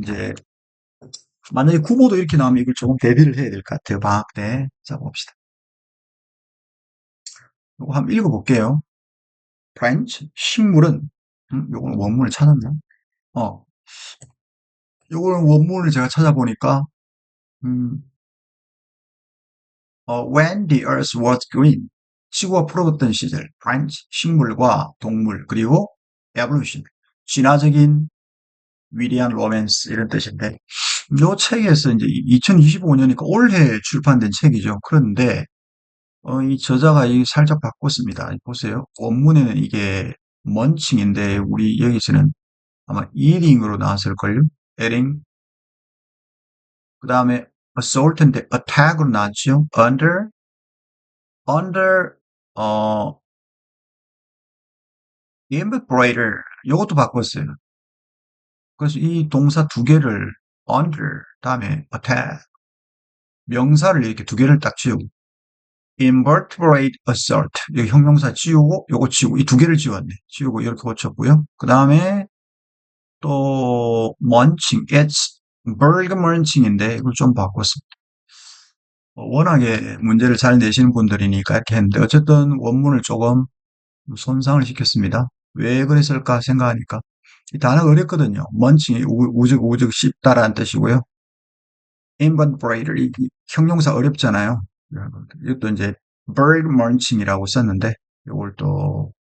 S1: 이제, 만약에 구보도 이렇게 나오면 이걸 조금 대비를 해야 될 것 같아요. 방학 때. 자, 봅시다. 이거 한번 읽어볼게요. 프렌치 식물은 요거는 원문을 찾았나? 어, 요거는 원문을 제가 찾아보니까 음, when the earth was green 지구가 푸르렀던 시절 프렌치 식물과 동물 그리고 evolution 진화적인 위대한 로맨스 이런 뜻인데 요 책에서 이제 2025년이니까 올해 출판된 책이죠. 그런데 이 저자가 이 살짝 바꿨습니다. 보세요. 원문에는 이게 먼칭인데 우리 여기서는 아마 eating으로 나왔을걸요? eating. 그 다음에 assault인데 attack으로 나왔죠? under, 어, immigrator. 요것도 바꿨어요. 그래서 이 동사 두 개를 under, 다음에 attack. 명사를 이렇게 두 개를 딱 지우고 invertebrate assault. 여기 형용사 지우고 요거 지우고 이 두 개를 지웠네. 지우고 이렇게 고쳤고요. 그 다음에 또 munching. it's burger munching인데 이걸 좀 바꿨습니다. 워낙에 문제를 잘 내시는 분들이니까 이렇게 했는데 어쨌든 원문을 조금 손상을 시켰습니다. 왜 그랬을까 생각하니까 이 단어가 어렵거든요. 먼칭이 우적 쉽다라는 뜻이고요. invertebrater 이 형용사 어렵잖아요. 이것도 이제 bird munching이라고 썼는데 이걸 또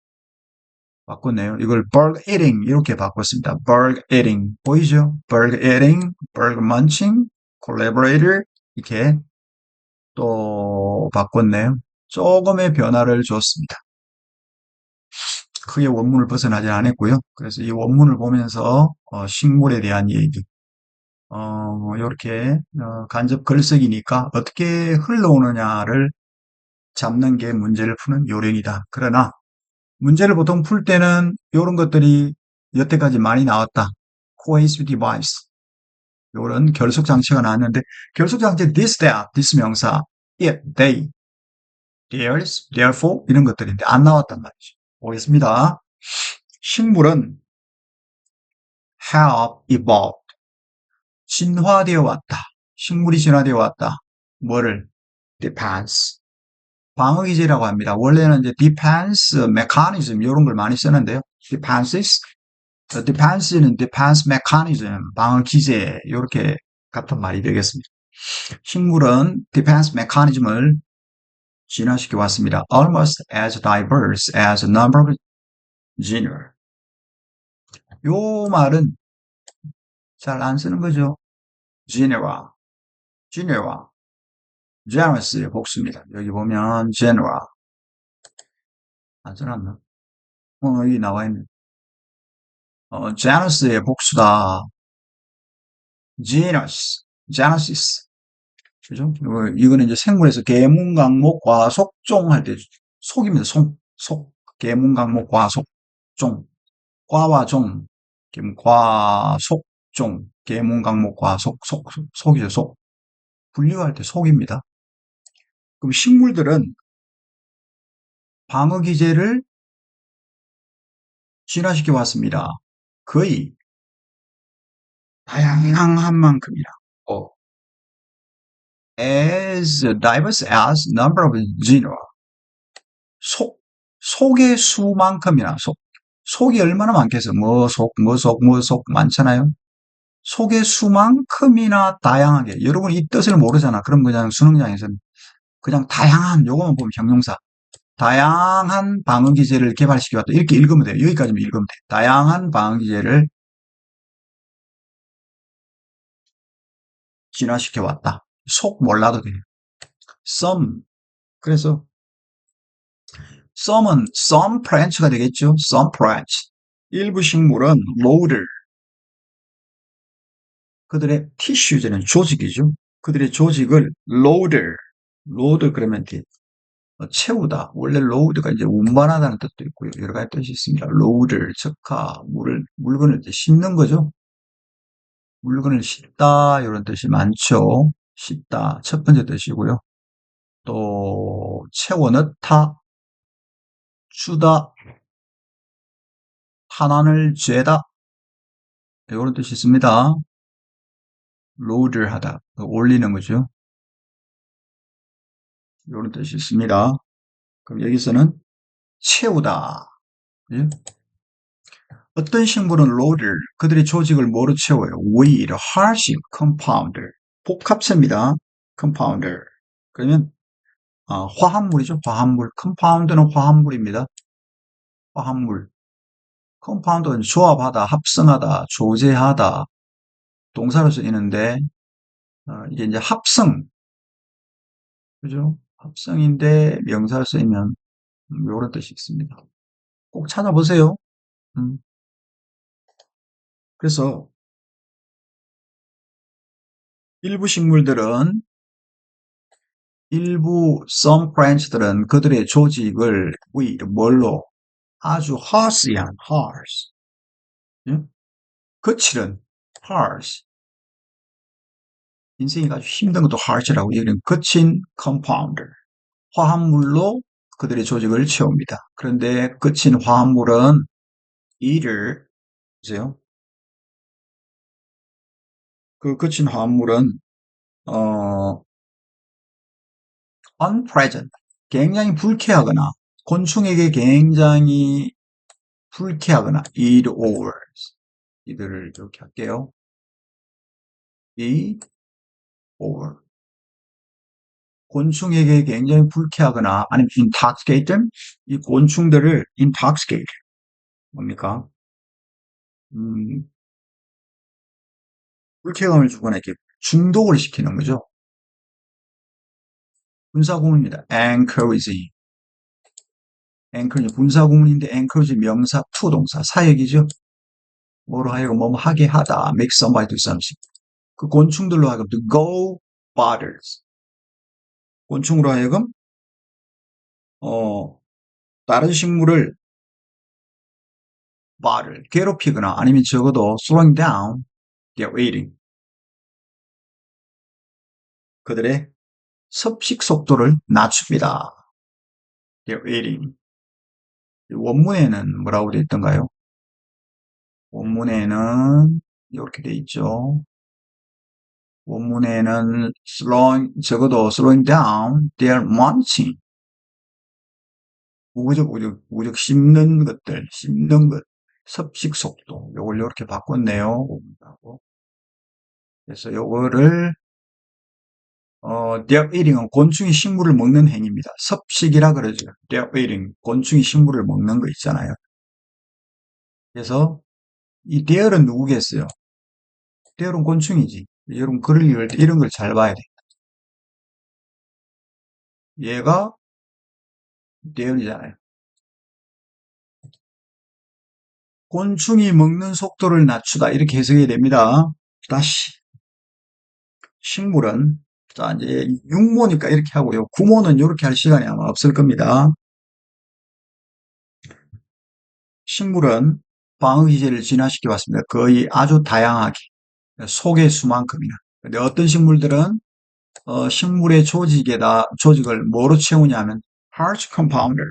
S1: 바꿨네요. 이걸 bird eating 이렇게 바꿨습니다. bird eating 보이죠? bird eating, bird munching, collaborator 이렇게 또 바꿨네요. 조금의 변화를 줬습니다. 크게 원문을 벗어나지 않았고요. 그래서 이 원문을 보면서 식물에 대한 얘기, 이렇게 간접 글쓰기니까 어떻게 흘러오느냐를 잡는 게 문제를 푸는 요령이다. 그러나 문제를 보통 풀 때는 이런 것들이 여태까지 많이 나왔다. cohesive device 이런 결속 장치가 나왔는데 결속 장치 this, that, this 명사, it, they, theirs, therefore 이런 것들인데 안 나왔단 말이죠. 보겠습니다. 식물은 have evolved. 진화되어 왔다. 식물이 진화되어 왔다. 뭐를? defense. 방어기제라고 합니다. 원래는 이제 defense mechanism 이런 걸 많이 쓰는데요. defenses, defense는 defense mechanism, 방어기제 이렇게 같은 말이 되겠습니다. 식물은 defense mechanism을 진화시켜 왔습니다. almost as diverse as a number of genera. 요 말은 잘 안 쓰는 거죠. genera, genera, genus의 복수입니다. 여기 보면 genera 안 써놨나? 여기 나와 있네. genus의 복수다. genus, genesis. 그죠? 이거는 이제 생물에서 계문, 강목, 과, 속, 종 할 때 속입니다. 속, 계문, 강목, 과, 속, 종. 과와 종, 과, 속, 종, 계문, 강목, 과, 속이죠, 속. 분류할 때 속입니다. 그럼 식물들은 방어 기제를 진화시켜 왔습니다. 거의 다양한 만큼이라. As diverse as number of genera. 속의 수만큼이나 속이 얼마나 많겠어. 뭐 속 많잖아요. 속의 수만큼이나 다양하게. 여러분 이 뜻을 모르잖아. 그럼 그냥 수능장에서는 그냥 다양한 요거만 보면 형용사. 다양한 방어 기제를 개발시켜 왔다. 이렇게 읽으면 돼요. 여기까지만 읽으면 돼. 다양한 방어 기제를 진화시켜 왔다. 속 몰라도 돼요. some. 그래서 some branch가 되겠죠. some branch. 일부 식물은 loader. 그들의 tissue는 조직이죠. 그들의 조직을 loader. load 그러면 돼. 채우다. 원래 load가 이제 운반하다는 뜻도 있고요. 여러 가지 뜻이 있습니다. loader, 적하, 물건을 이제 싣는 거죠. 물건을 싣다 이런 뜻이 많죠. 싣다 첫 번째 뜻이고요. 또 채워 넣다, 주다, 탄환을 죄다 이런 뜻이 있습니다. load하다 올리는 거죠. 이런 뜻이 있습니다. 그럼 여기서는 채우다. 예? 어떤 식물은 loader, 그들의 조직을 뭐로 채워요? with hardship compounder. 복합체입니다. compounder. 그러면 화합물이죠. 화합물. compound는 화합물입니다. 화합물. compound는 조합하다, 합성하다, 조제하다 동사로 쓰이는데 이게 이제 합성, 그죠? 합성인데 명사로 쓰이면 이런 뜻이 있습니다. 꼭 찾아보세요. 음. 그래서 some branch들은 그들의 조직을 뭘로 아주 harsh, 예? 거칠은 harsh. 인생이 아주 힘든 것도 harsh라고 얘기하는 거친 compounder. 화합물로 그들의 조직을 채웁니다. 그런데 거친 화합물은 either, 보세요. 그 거친 화합물은 unpleasant, 굉장히 불쾌하거나 곤충에게 굉장히 불쾌하거나 eat over. 이들을 이렇게 할게요. eat over. 곤충에게 굉장히 불쾌하거나 아니면 intoxicate them. 이 곤충들을 intoxicate. 뭡니까? 불쾌감을 주거나 이렇게 중독을 시키는 거죠. 군사구문입니다. encourage. encourage 군사구문인데 encourage 명사 투동사 사역이죠. 뭐로 하여금 뭐 하게 하다. make somebody do something. 그 곤충들로 하여금 to go bothers. 곤충으로 하여금 다른 식물을 bother 괴롭히거나 아니면 적어도 slowing down their eating. 그들의 섭식 속도를 낮춥니다. their eating. 원문에는 뭐라고 되어 있던가요? 원문에는 이렇게 되어 있죠. 원문에는 적어도 slowing down their munching. 우적 씹는 것, 섭식 속도. 요걸 이렇게 바꿨네요. 그래서 요거를 their eating은 곤충이 식물을 먹는 행위입니다. 섭식이라 그러죠. their eating, 곤충이 식물을 먹는 거 있잖아요. 그래서 이 their은 누구겠어요? their은 곤충이지. 여러분 글을 읽을 때 이런 걸 잘 봐야 돼. 얘가 their이잖아요. 곤충이 먹는 속도를 낮추다 이렇게 해석이 됩니다. 다시 식물은 자 이제 육모니까 이렇게 하고요. 구모는 이렇게 할 시간이 아마 없을 겁니다. 식물은 방어기제를 진화시켜 왔습니다. 거의 아주 다양하게 속의 수만큼이나. 근데 어떤 식물들은 식물의 조직을 뭐로 채우냐면 starch compounder,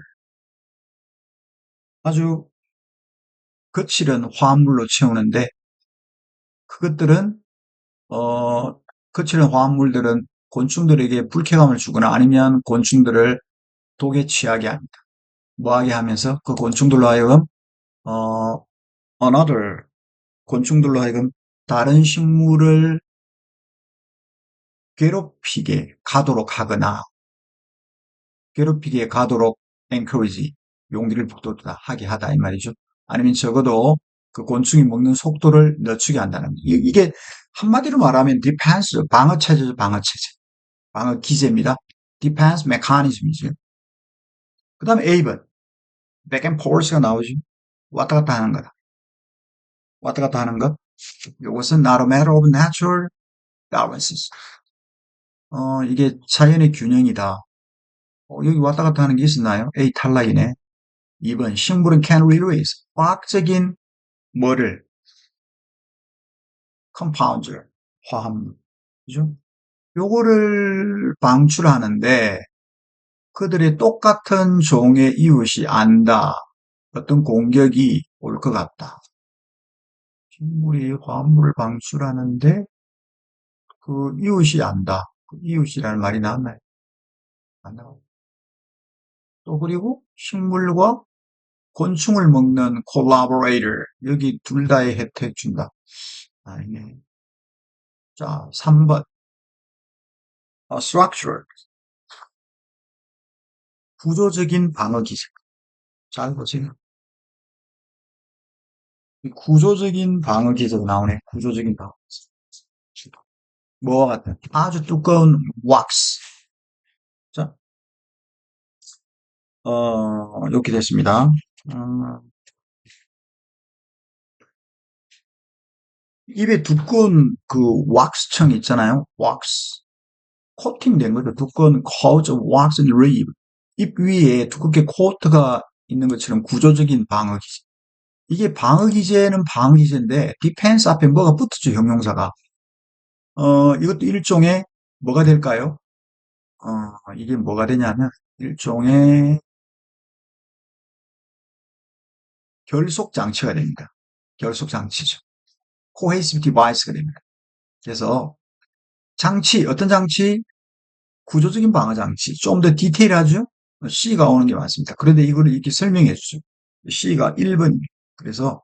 S1: 아주 거칠은 화합물로 채우는데 그것들은 거칠은 화합물들은 곤충들에게 불쾌감을 주거나 아니면 곤충들을 독에 취하게 합니다. 뭐하게 하면서 그 곤충들로 하여금 어, another 곤충들로 하여금 다른 식물을 괴롭히게 가도록 하거나 괴롭히게 가도록 encourage 용기를 북돋우다 하게 하다 이 말이죠. 아니면 적어도 그 곤충이 먹는 속도를 늦추게 한다는 거예요. 이게 한마디로 말하면 defense 방어 체제죠. 방어 체제. 방어 기제입니다. defense mechanism이죠. 그 다음에 A번 back and forth가 나오죠. 왔다 갔다 하는 거다. 왔다 갔다 하는 것. 이것은 not a matter of natural balances. 이게 자연의 균형이다. 여기 왔다 갔다 하는 게 있었나요? A 탈락이네. 2번 식물은 can release 화학적인 뭐를 compound 화합물 그죠? 요거를 방출하는데 그들의 똑같은 종의 이웃이 안다. 어떤 공격이 올 것 같다. 식물이 화합물을 방출하는데 그 이웃이 안다. 그 이웃이라는 말이 나왔나요? 안 나와요. 또 그리고 식물과 곤충을 먹는 collaborator 여기 둘 다의 혜택 준다. 아니네. 자, 3번 structure 구조적인 방어 기제. 잘 보세요. 이 구조적인 방어 기제가 나오네. 구조적인 방어 기제. 뭐와 같은 아주 두꺼운 왁스. 자, 이렇게 됐습니다. 입에 두꺼운 그 왁스층 있잖아요. 왁스. 코팅된 거죠. 두꺼운 coat of wax and rib. 입 위에 두껍게 코트가 있는 것처럼 구조적인 방어 기제. 이게 방어 기제는 방어 기제인데 디펜스 앞에 뭐가 붙었죠, 형용사가. 이것도 일종의 뭐가 될까요? 이게 뭐가 되냐면 일종의 결속 장치가 됩니다. 결속 장치죠. cohesive device가 됩니다. 그래서 장치, 어떤 장치? 구조적인 방어 장치. 좀 더 디테일하죠? C가 오는 게 맞습니다. 그런데 이거를 이렇게 설명해 주죠. C가 1번입니다. 그래서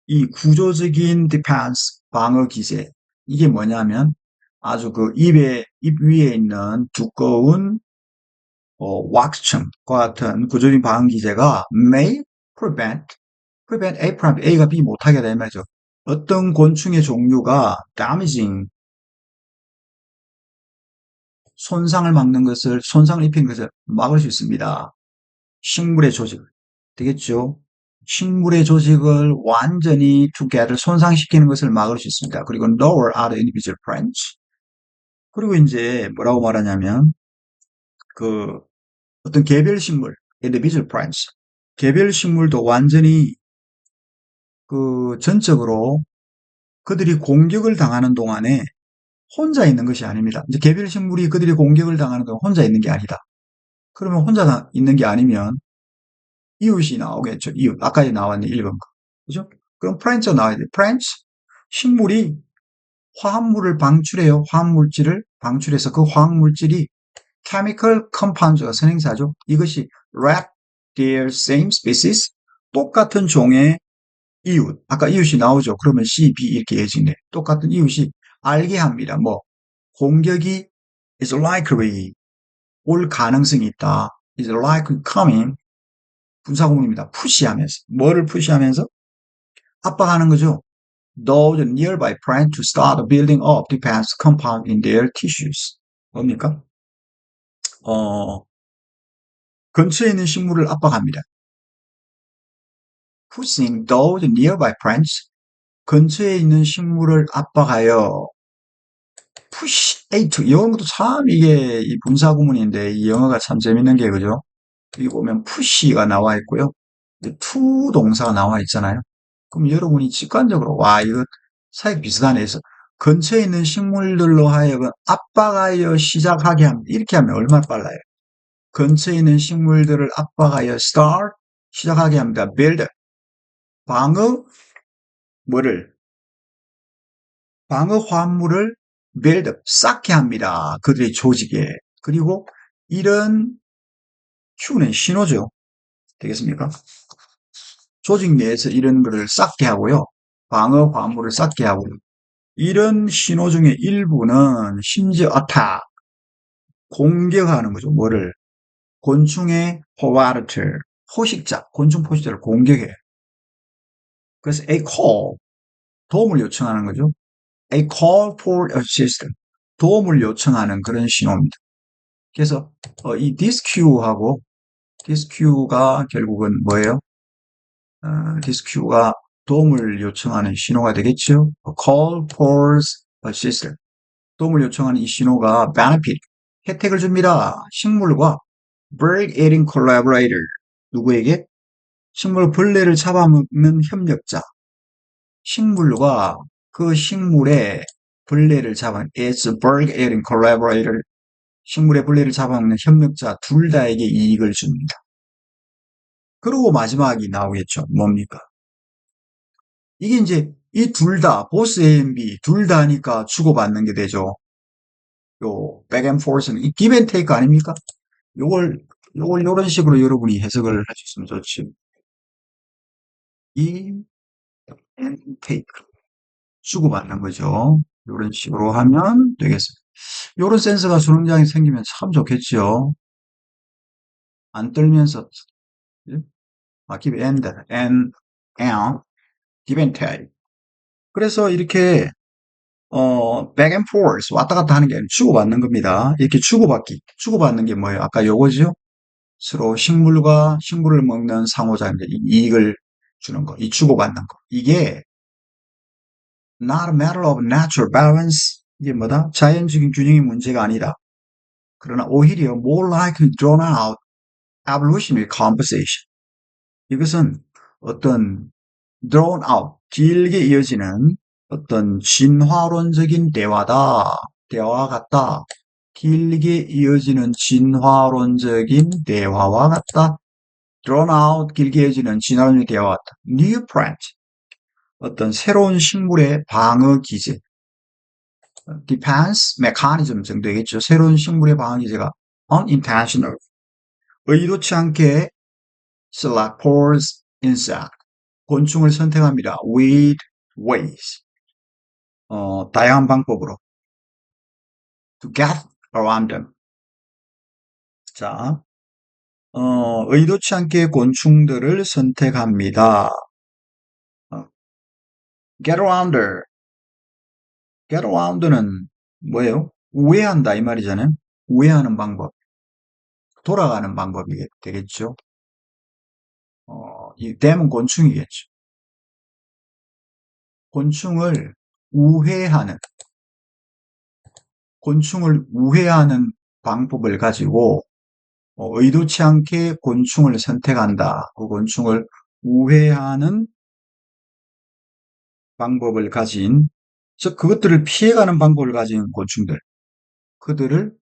S1: 이 구조적인 디펜스 방어 기제 이게 뭐냐면 아주 그 입 위에 있는 두꺼운 왁스층과 같은 구조적인 방어 기제가 may prevent A가 B 못하게 되는 말이죠. 어떤 곤충의 종류가 damaging 손상을 입히는 것을 막을 수 있습니다. 식물의 조직을 되겠죠. 식물의 조직을 완전히 together 손상시키는 것을 막을 수 있습니다. 그리고 lower other individual branch. 그리고 이제 뭐라고 말하냐면 그 어떤 개별 식물 individual branch 개별 식물도 완전히 그 전적으로 그들이 공격을 당하는 동안에 혼자 있는 것이 아닙니다. 이제 개별 식물이 그들이 공격을 당하는 동안 혼자 있는 게 아니다. 그러면 혼자 있는 게 아니면 이웃이 나오겠죠. 이웃. 아까 나왔네. 1번 거. 그죠? 그럼 프렌치가 나와야 돼. 프렌치. 식물이 화합물을 방출해요. 화합물질을 방출해서 그 화학물질이 chemical compounds가 선행사죠. 이것이 rat, their same species. 똑같은 종의 이웃. 아까 이웃이 나오죠. 그러면 C, B 이렇게 이어지네. 똑같은 이웃이 알게 합니다. 뭐 공격이 is likely 올 가능성이 있다. is likely coming 분사구문입니다. 푸시하면서 뭐를 푸시하면서 압박하는 거죠. Those nearby trying to start building up defense compound in their tissues. 뭡니까? 근처에 있는 식물을 압박합니다. Pushing those nearby plants. 근처에 있는 식물을 압박하여 push A2 이런 것도 참 이게 이 분사구문인데 이 영어가 참 재밌는 게 그죠? 여기 보면 push가 나와 있고요. to 동사가 나와 있잖아요. 그럼 여러분이 직관적으로 와 이거 사역 비슷하네 해서 근처에 있는 식물들로 하여금 압박하여 시작하게 합니다. 이렇게 하면 얼마나 빨라요? 근처에 있는 식물들을 압박하여 start 시작하게 합니다. build 방어 뭐를 방어 화물을 build 쌓게 합니다. 그들의 조직에. 그리고 이런 Q는 신호죠. 되겠습니까? 조직 내에서 이런 거를 쌓게 하고요. 방어 화물을 쌓게 하고요. 이런 신호 중에 일부는 심지어 attack 공격하는 거죠. 뭐를? 곤충의 predator 포식자, 곤충 포식자를 공격해. 그래서 a call 도움을 요청하는 거죠. A call for assistance 도움을 요청하는 그런 신호입니다. 그래서 이 this cue하고 this cue가 결국은 뭐예요? this cue가 도움을 요청하는 신호가 되겠죠. A call for assistance 도움을 요청하는 이 신호가 benefit 혜택을 줍니다. 식물과 bird eating collaborator 누구에게? 식물 벌레를 잡아먹는 협력자 식물과 그 식물의 벌레를 잡아먹는 it's a bird eating collaborator 식물의 벌레를 잡아먹는 협력자 둘 다에게 이익을 줍니다. 그리고 마지막이 나오겠죠. 뭡니까? 이게 이제 이 둘 다, 보스 A and B 둘 다니까 주고받는 게 되죠. 요 back and forth는 이 give and take 아닙니까? 요걸 요런 식으로 여러분이 해석을 하셨으면 좋지. give and take 주고받는 거죠. 요런 식으로 하면 되겠습니다. 요런 센스가 수능장에 생기면 참 좋겠죠. 안 떨면서 give and give and take. 그래서 이렇게 back and forth 왔다 갔다 하는 게 아니라 주고받는 겁니다. 이렇게 주고받는 게 뭐예요? 아까 요거죠? 서로 식물을 먹는 상호작용들, 이익을 주는 거, 이 주고받는 거. 이게 not a matter of natural balance. 이게 뭐다? 자연적인 균형의 문제가 아니라 그러나 오히려 more likely drawn out evolutionary conversation. 이것은 어떤 drawn out, 길게 이어지는 어떤 진화론적인 대화와 같다. 길게 이어지는 진화론적인 대화와 같다. drawn out, 길게 이어지는 진화론적인 대화와 같다. new plant, 어떤 새로운 식물의 방어 기제, defense mechanism 정도 되겠죠. 새로운 식물의 방어 기제가 unintentional, 의도치 않게 select for insect, 곤충을 선택합니다. with ways, 다양한 방법으로 to get around them. 자, 의도치 않게 곤충들을 선택합니다. get around, get around는 뭐예요? 우회한다 이 말이잖아요. 우회하는 방법, 돌아가는 방법이 되겠죠. 이 댐은 곤충이겠죠. 곤충을 우회하는 방법을 가지고 의도치 않게 곤충을 선택한다. 그 곤충을 우회하는 방법을 가진, 즉 그것들을 피해가는 방법을 가진 곤충들, 그들을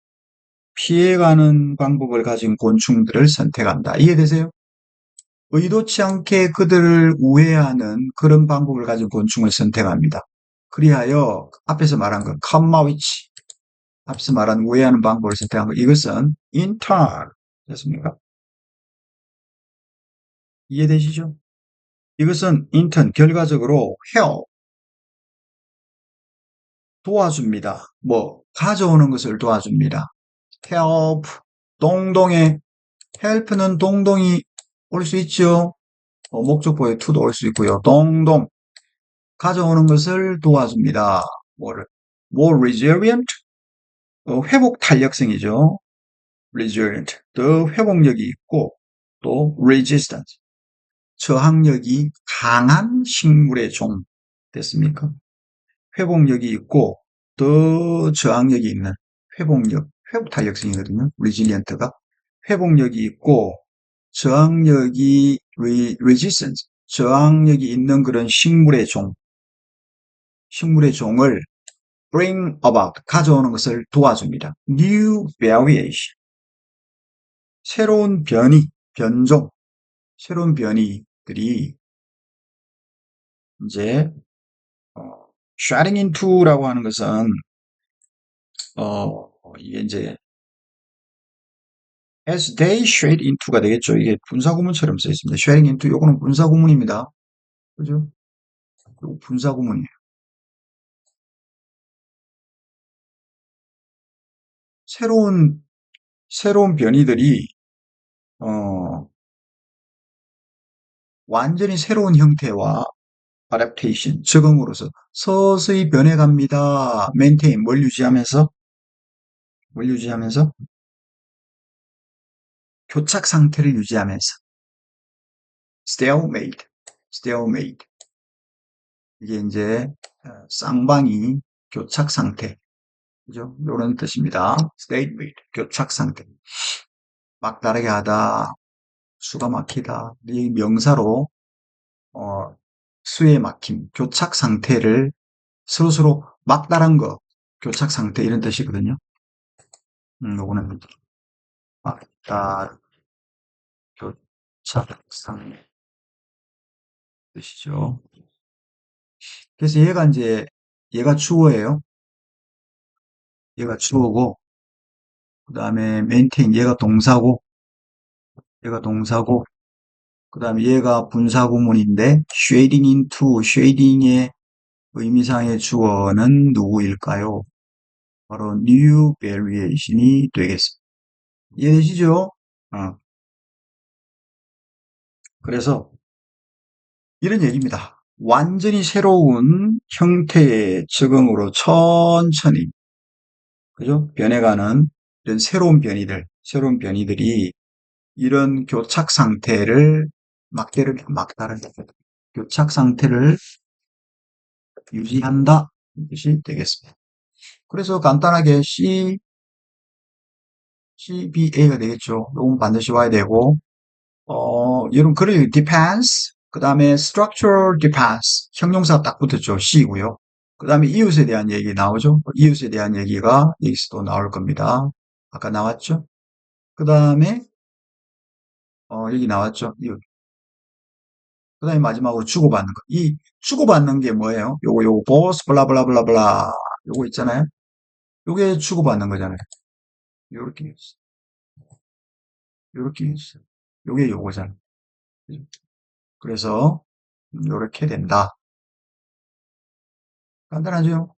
S1: 피해가는 방법을 가진 곤충들을 선택한다. 이해되세요? 의도치 않게 그들을 우회하는 그런 방법을 가진 곤충을 선택합니다. 그리하여 앞에서 말한 것, 컴마위치, 앞서 말한 우회하는 방법을 선택한 것, 이것은 in turn 됐습니까? 이해되시죠? 이것은 in turn 결과적으로 help 도와줍니다. 뭐 가져오는 것을 도와줍니다. help 동동에 help는 동동이 올 수 있죠. 목적보에 to도 올 수 있고요. 동동 가져오는 것을 도와줍니다. 뭐를 more resilient 회복 탄력성이죠. resilient 더 회복력이 있고 또 resistant 저항력이 강한 식물의 종 됐습니까? 회복력이 있고 더 저항력이 있는 회복 탄력성이거든요. resilient가 회복력이 있고 저항력이 resistance 저항력이 있는 그런 식물의 종을 bring about, 가져오는 것을 도와줍니다. new variation, 새로운 변이, 변종, 새로운 변이들이 이제 shredding into라고 하는 것은 이게 이제 as they shred into가 되겠죠. 이게 분사구문처럼 써 있습니다. shredding into 요거는 분사구문입니다. 그죠? 요거 분사구문이에요. 새로운 변이들이 어, 완전히 새로운 형태와 adaptation, 적응으로서 서서히 변해갑니다. maintain, 뭘 유지하면서? 교착 상태를 유지하면서. stalemate, stalemate. 이게 이제 쌍방이 교착 상태, 그죠? 이런 뜻입니다. stalemate, 교착 상태. 막다르게 하다, 수가 막히다. 이 명사로 수에 막힘, 교착 상태를 서로서로 막다른 거, 교착 상태 이런 뜻이거든요. 요거는 막다, 교착 상태 뜻이죠. 그래서 얘가 주어예요. 얘가 주어고, 그 다음에 maintain, 얘가 동사고, 그 다음에 얘가 분사구문인데, shading into, shading의 의미상의 주어는 누구일까요? 바로 new variation이 되겠습니다. 이해되시죠? 그래서 이런 얘기입니다. 완전히 새로운 형태의 적응으로 천천히, 그죠? 변해가는 이런 새로운 변이들이 이런 교착 상태를 막다른 교착 상태를 유지한다. 이것이 되겠습니다. 그래서 간단하게 CBA가 되겠죠. 이건 반드시 와야 되고, 여러분, 그래요. depends, 그 다음에 structural depends, 형용사 딱 붙었죠. C고요. 그 다음에 이웃에 대한 얘기 나오죠. 이웃에 대한 얘기가 여기서도 나올 겁니다. 아까 나왔죠. 그 다음에 여기 나왔죠. 이웃. 그 다음에 마지막으로 주고받는 거. 이 주고받는 게 뭐예요? 요거 boss 블라블라블라블라 요거 있잖아요. 요게 주고받는 거잖아요. 요렇게 있어. 요렇게 있어. 요게 요거잖아요. 그래서 요렇게 된다. 간단하죠?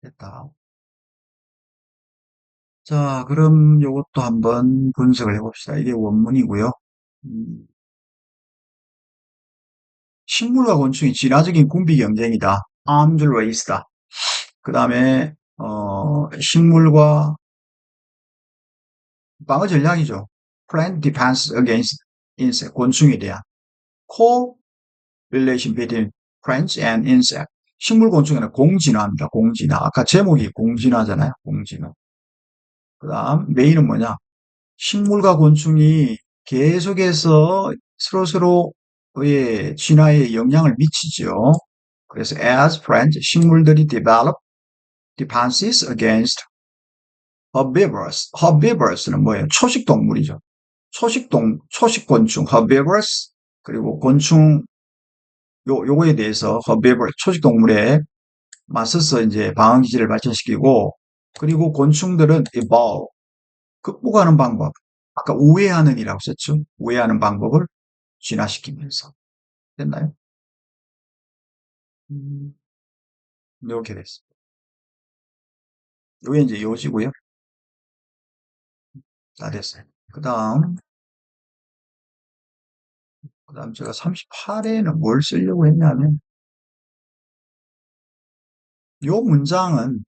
S1: 됐다. 자, 그럼 요것도 한번 분석을 해봅시다. 이게 원문이고요. 음, 식물과 곤충이 진화적인 군비 경쟁이다. arms race다. 그 다음에 식물과 방어 전략이죠. plant defense against insect. 곤충에 대한 correlation between plants and insect. 식물 곤충에는 공진화입니다. 공진화. 아까 제목이 공진화잖아요. 공진화. 그 다음 메인은 뭐냐? 식물과 곤충이 계속해서 서로서로의 진화에 영향을 미치죠. 그래서 as plants, 식물들이 develop defenses against herbivores. herbivores는 뭐예요? 초식동물이죠. 초식곤충, herbivorous, 그리고 곤충, 요거에 대해서 herbivore, 초식동물에 맞서서 이제 방어기지를 발전시키고, 그리고 곤충들은 evolve, 극복하는 방법. 아까 우회하는 이라고 썼죠? 우회하는 방법을 진화시키면서. 됐나요? 이렇게 됐습니다. 요게 이제 요지고요. 다 됐어요. 그 다음 제가 38회에는 뭘 쓰려고 했냐면, 요 문장은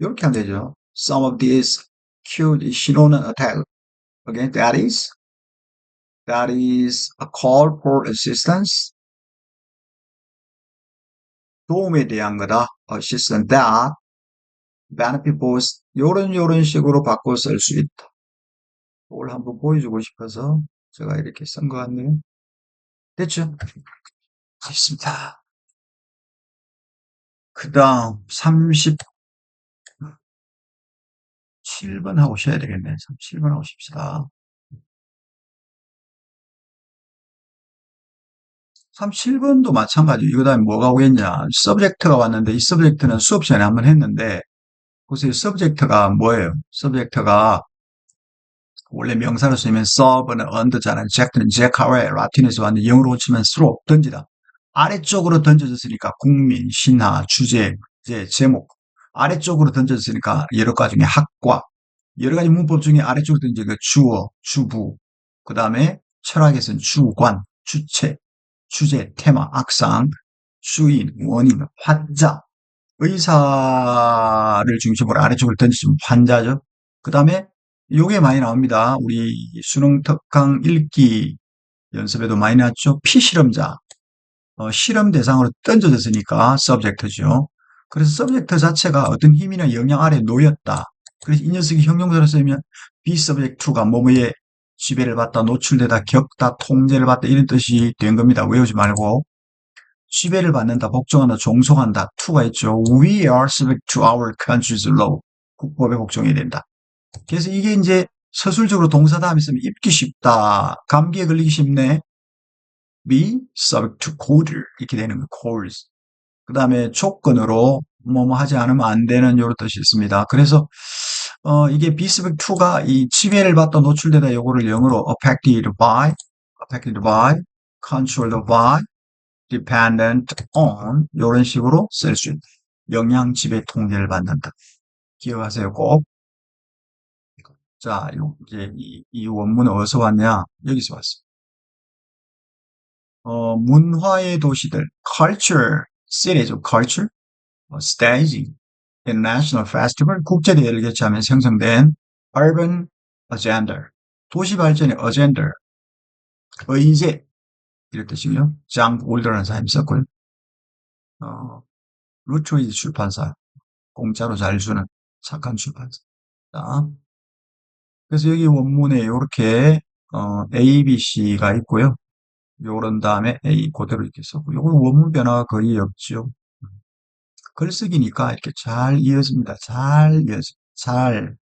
S1: 이렇게 하면 되죠. Some of these cute 신호는 attack. Okay, that is a call for assistance. 도움에 대한 거다. assistance that benefit both. 요런 식으로 바꿔 쓸 수 있다. 그걸 한번 보여주고 싶어서 제가 이렇게 쓴 것 같네요. 됐죠? 알겠습니다. 그 다음 37번 하고 쉬어야 되겠네. 37번 하고 쉽시다. 37번도 마찬가지. 이거 다음에 뭐가 오겠냐. 서브젝트가 왔는데 이 서브젝트는 수업 시간에 한번 했는데 보세요. 서브젝트가 뭐예요? 서브젝트가 원래 명사로 쓰면 서브는 언더잖아요. 잭트는 잭하웨 라틴에서 왔는데 영어로 치면 스로 던지다. 아래쪽으로 던져졌으니까 국민, 신화, 주제, 제목. 아래쪽으로 던져졌으니까 여러 가지 중에 학과. 여러 가지 문법 중에 아래쪽으로 던진 그 주어, 주부. 그 다음에 철학에서는 주관, 주체, 주제, 테마, 악상, 주인, 원인, 환자. 의사를 중심으로 아래쪽을 던지면 환자죠. 그 다음에 요게 많이 나옵니다. 우리 수능 특강 읽기 연습에도 많이 나왔죠. 피실험자, 실험 대상으로 던져졌으니까 서브젝트죠. 그래서 서브젝트 자체가 어떤 힘이나 영향 아래 놓였다. 그래서 이 녀석이 형용사로 쓰면 be subject to가 뭐뭐에 지배를 받다, 노출되다, 겪다, 통제를 받다 이런 뜻이 된 겁니다. 외우지 말고. 지배를 받는다, 복종한다, 종속한다, to가 있죠. We are subject to our country's law. 국법에 복종해야 된다. 그래서 이게 이제 서술적으로 동사 다음에 있으면 입기 쉽다. 감기에 걸리기 쉽네. be subject to cold 이렇게 되는 거예요. cold. 그 다음에 조건으로 뭐뭐 하지 않으면 안 되는 이런 뜻이 있습니다. 그래서 이게 be subject to가 이 지배를 받다 노출되다 요거를 영어로 affected by, controlled by, dependent on 이런 식으로 쓸 수 있다. 영향 지배 통제를 받는다. 기억하세요. 꼭. 자, 이제 이 원문은 어디서 왔냐? 여기서 왔어. 문화의 도시들, culture, city죠, culture, stage, international festival, 국제대회를 개최하면 생성된 urban agenda, 도시 발전의 agenda, 의제, 이럴 뜻이고요. 장 올더라는 사람이 썼고요. 어, 루트웨이즈 출판사, 공짜로 잘 주는 착한 출판사. 자, 그래서 여기 원문에 이렇게 A, B, C가 있고요. 요런 다음에 A 그대로 이렇게 썼고 요건 원문 변화가 거의 없죠. 글쓰기니까 이렇게 잘 이어집니다. 잘 이어져. 잘.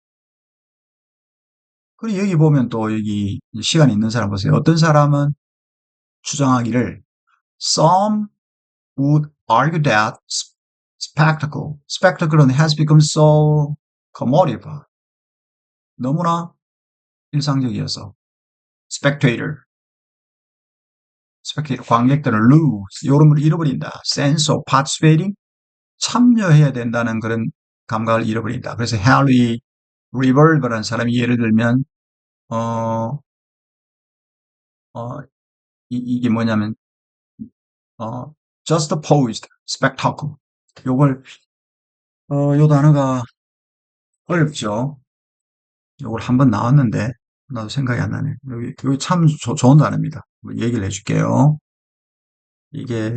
S1: 그리고 여기 보면 또 여기 시간 있는 사람 보세요. 어떤 사람은 주장하기를 Some would argue that spectacle has become so commodified. 너무나 일상적이어서 spectator, 관객들은 lose, 이런 걸 잃어버린다. sense of participating, 참여해야 된다는 그런 감각을 잃어버린다. 그래서 헨리 리벌브라는 사람이 예를 들면 어, 어, 이게 뭐냐면 just posed, spectacle. 요걸 요 단어가 어렵죠. 요걸 한번 나왔는데 나도 생각이 안 나네. 여기 참 좋은 단어입니다. 얘기를 해줄게요. 이게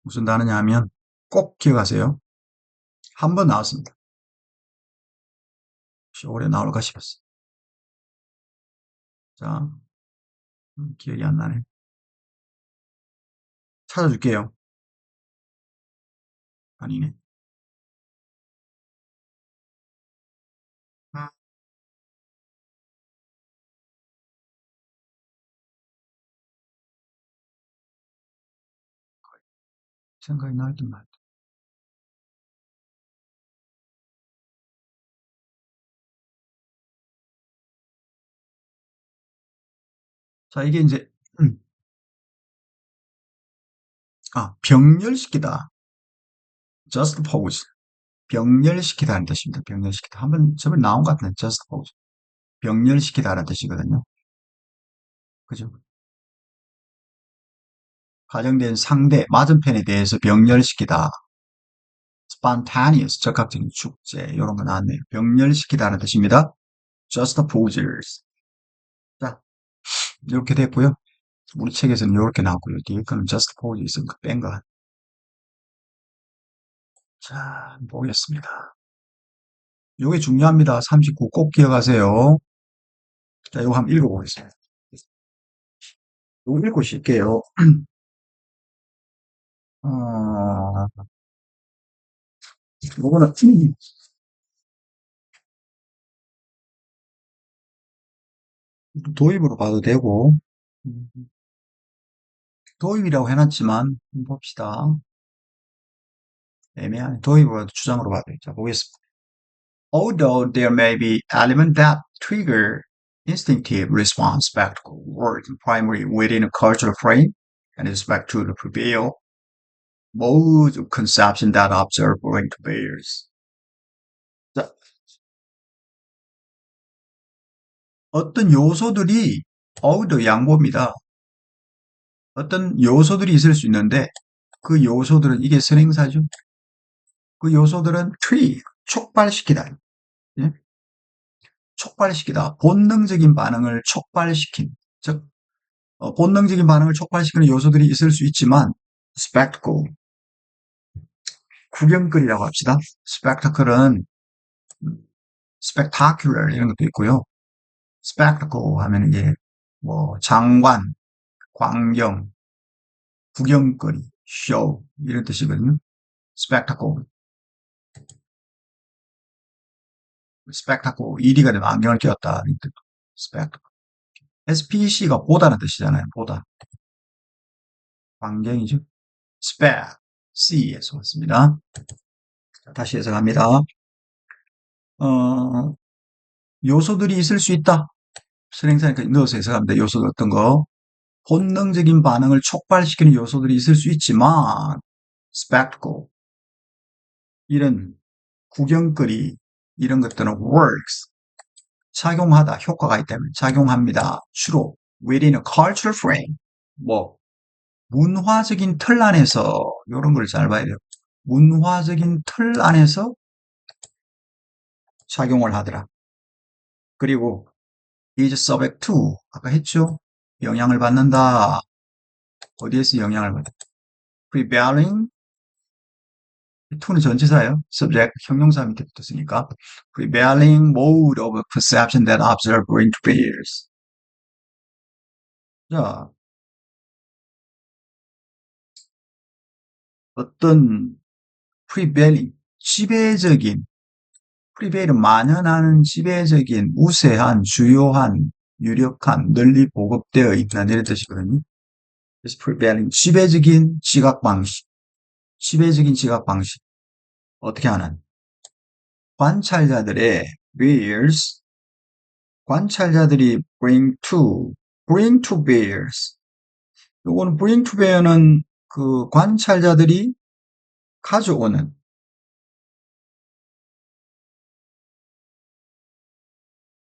S1: 무슨 단어냐 하면 꼭 기억하세요. 한 번 나왔습니다. 혹시 올해 나올까 싶었어. 자, 기억이 안 나네. 찾아줄게요. 아니네. 아, 생각이 나긴 말. 자, 이게 이제 병렬시키다. just pose. 병렬시키다는 뜻입니다. 병렬시키다. 한번 저번에 나온 것 같은데 just pose. 병렬시키다라는 뜻이거든요. 그죠? 가정된 상대, 맞은편에 대해서 병렬시키다. spontaneous, 적극적인 축제, 이런 거 나왔네요. 병렬시키다는 뜻입니다. just posers. 자, 이렇게 됐고요. 우리 책에서는 이렇게 나왔고요. 뒤에 거는 just posers 뺀 거. 자, 보겠습니다. 이게 중요합니다. 39 꼭 기억하세요. 자, 이거 한번 읽어보겠습니다. 이거 읽고 쉴게요. 어, 요거는 도입으로 봐도 되고, 음, 도입이라고 해놨지만, 봅시다. 애매하네. 도입으로 주장으로 봐도 되죠. 보겠습니다. Although there may be elements that trigger instinctive response back to work primarily within a cultural frame and respect to the prevail mode of conception that observe bring to bears. 자, 어떤 요소들이 어우도 양보입니다. 어떤 요소들이 있을 수 있는데 그 요소들은 이게 선행사죠. 그 요소들은 촉발시키다. 예? 촉발시키다. 본능적인 반응을 촉발시킨. 즉 본능적인 반응을 촉발시키는 요소들이 있을 수 있지만 spectacle, 구경거리라고 합시다. spectacle은 spectacular 이런 것도 있고요. spectacle 하면 이게 뭐 장관, 광경, 구경거리, show 이런 뜻이거든요. spectacle, spectacle, ED가 되면 안경을 끼웠다. spectacle. SPC가 보다는 뜻이잖아요. 보다. 광경이죠. spec, C에서 왔습니다. 다시 해석합니다. 요소들이 있을 수 있다. 선행사니까 넣어서 해석합니다. 요소들 어떤 거. 본능적인 반응을 촉발시키는 요소들이 있을 수 있지만 spectacle, 이런 구경거리 이런 것들은 works, 작용하다, 효과가 있다면 작용합니다. 주로 within a cultural frame, 뭐 문화적인 틀 안에서 이런 걸 잘 봐야 돼요. 문화적인 틀 안에서 작용을 하더라. 그리고 is subject to, 아까 했죠? 영향을 받는다. 어디에서 영향을 받는다? prevailing, to는 전치사예요. subject, 형용사 밑에 붙었으니까. prevailing mode of perception that observer interferes. 자, 어떤 prevailing, 지배적인, prevail은 만연하는 지배적인, 우세한, 주요한, 유력한, 널리 보급되어 있는 이런 뜻이거든요. 그래서 prevailing, 지배적인 지각 방식, 지배적인 지각 방식. 어떻게 하는? 관찰자들의 bears, 관찰자들이 bring to bears. 요거는 bring to bear는 그 관찰자들이 가져오는,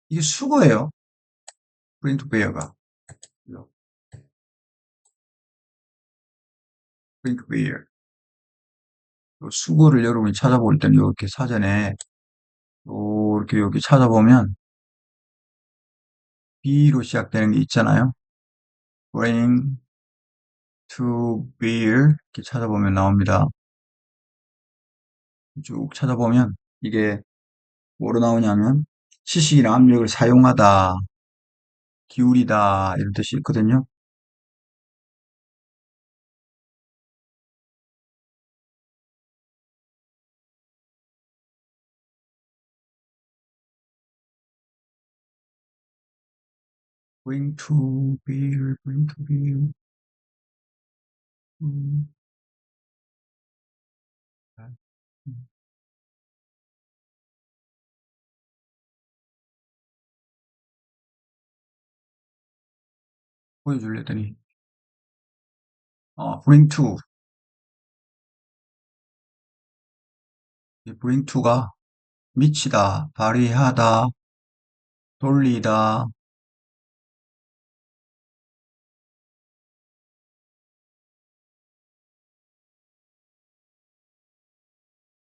S1: 이게 수거예요. bring to bear가. bring to bear. 수거를 여러분이 찾아볼 때는 이렇게 사전에 이렇게 여기 찾아보면 B로 시작되는 게 있잖아요. bring to bear 이렇게 찾아보면 나옵니다. 쭉 찾아보면 이게 뭐로 나오냐면 시식이나 압력을 사용하다, 기울이다 이런 뜻이 있거든요. bring to bear, bring to bear. 음, 보여줄래더니 bring to, 이 bring to가 미치다, 발휘하다, 돌리다,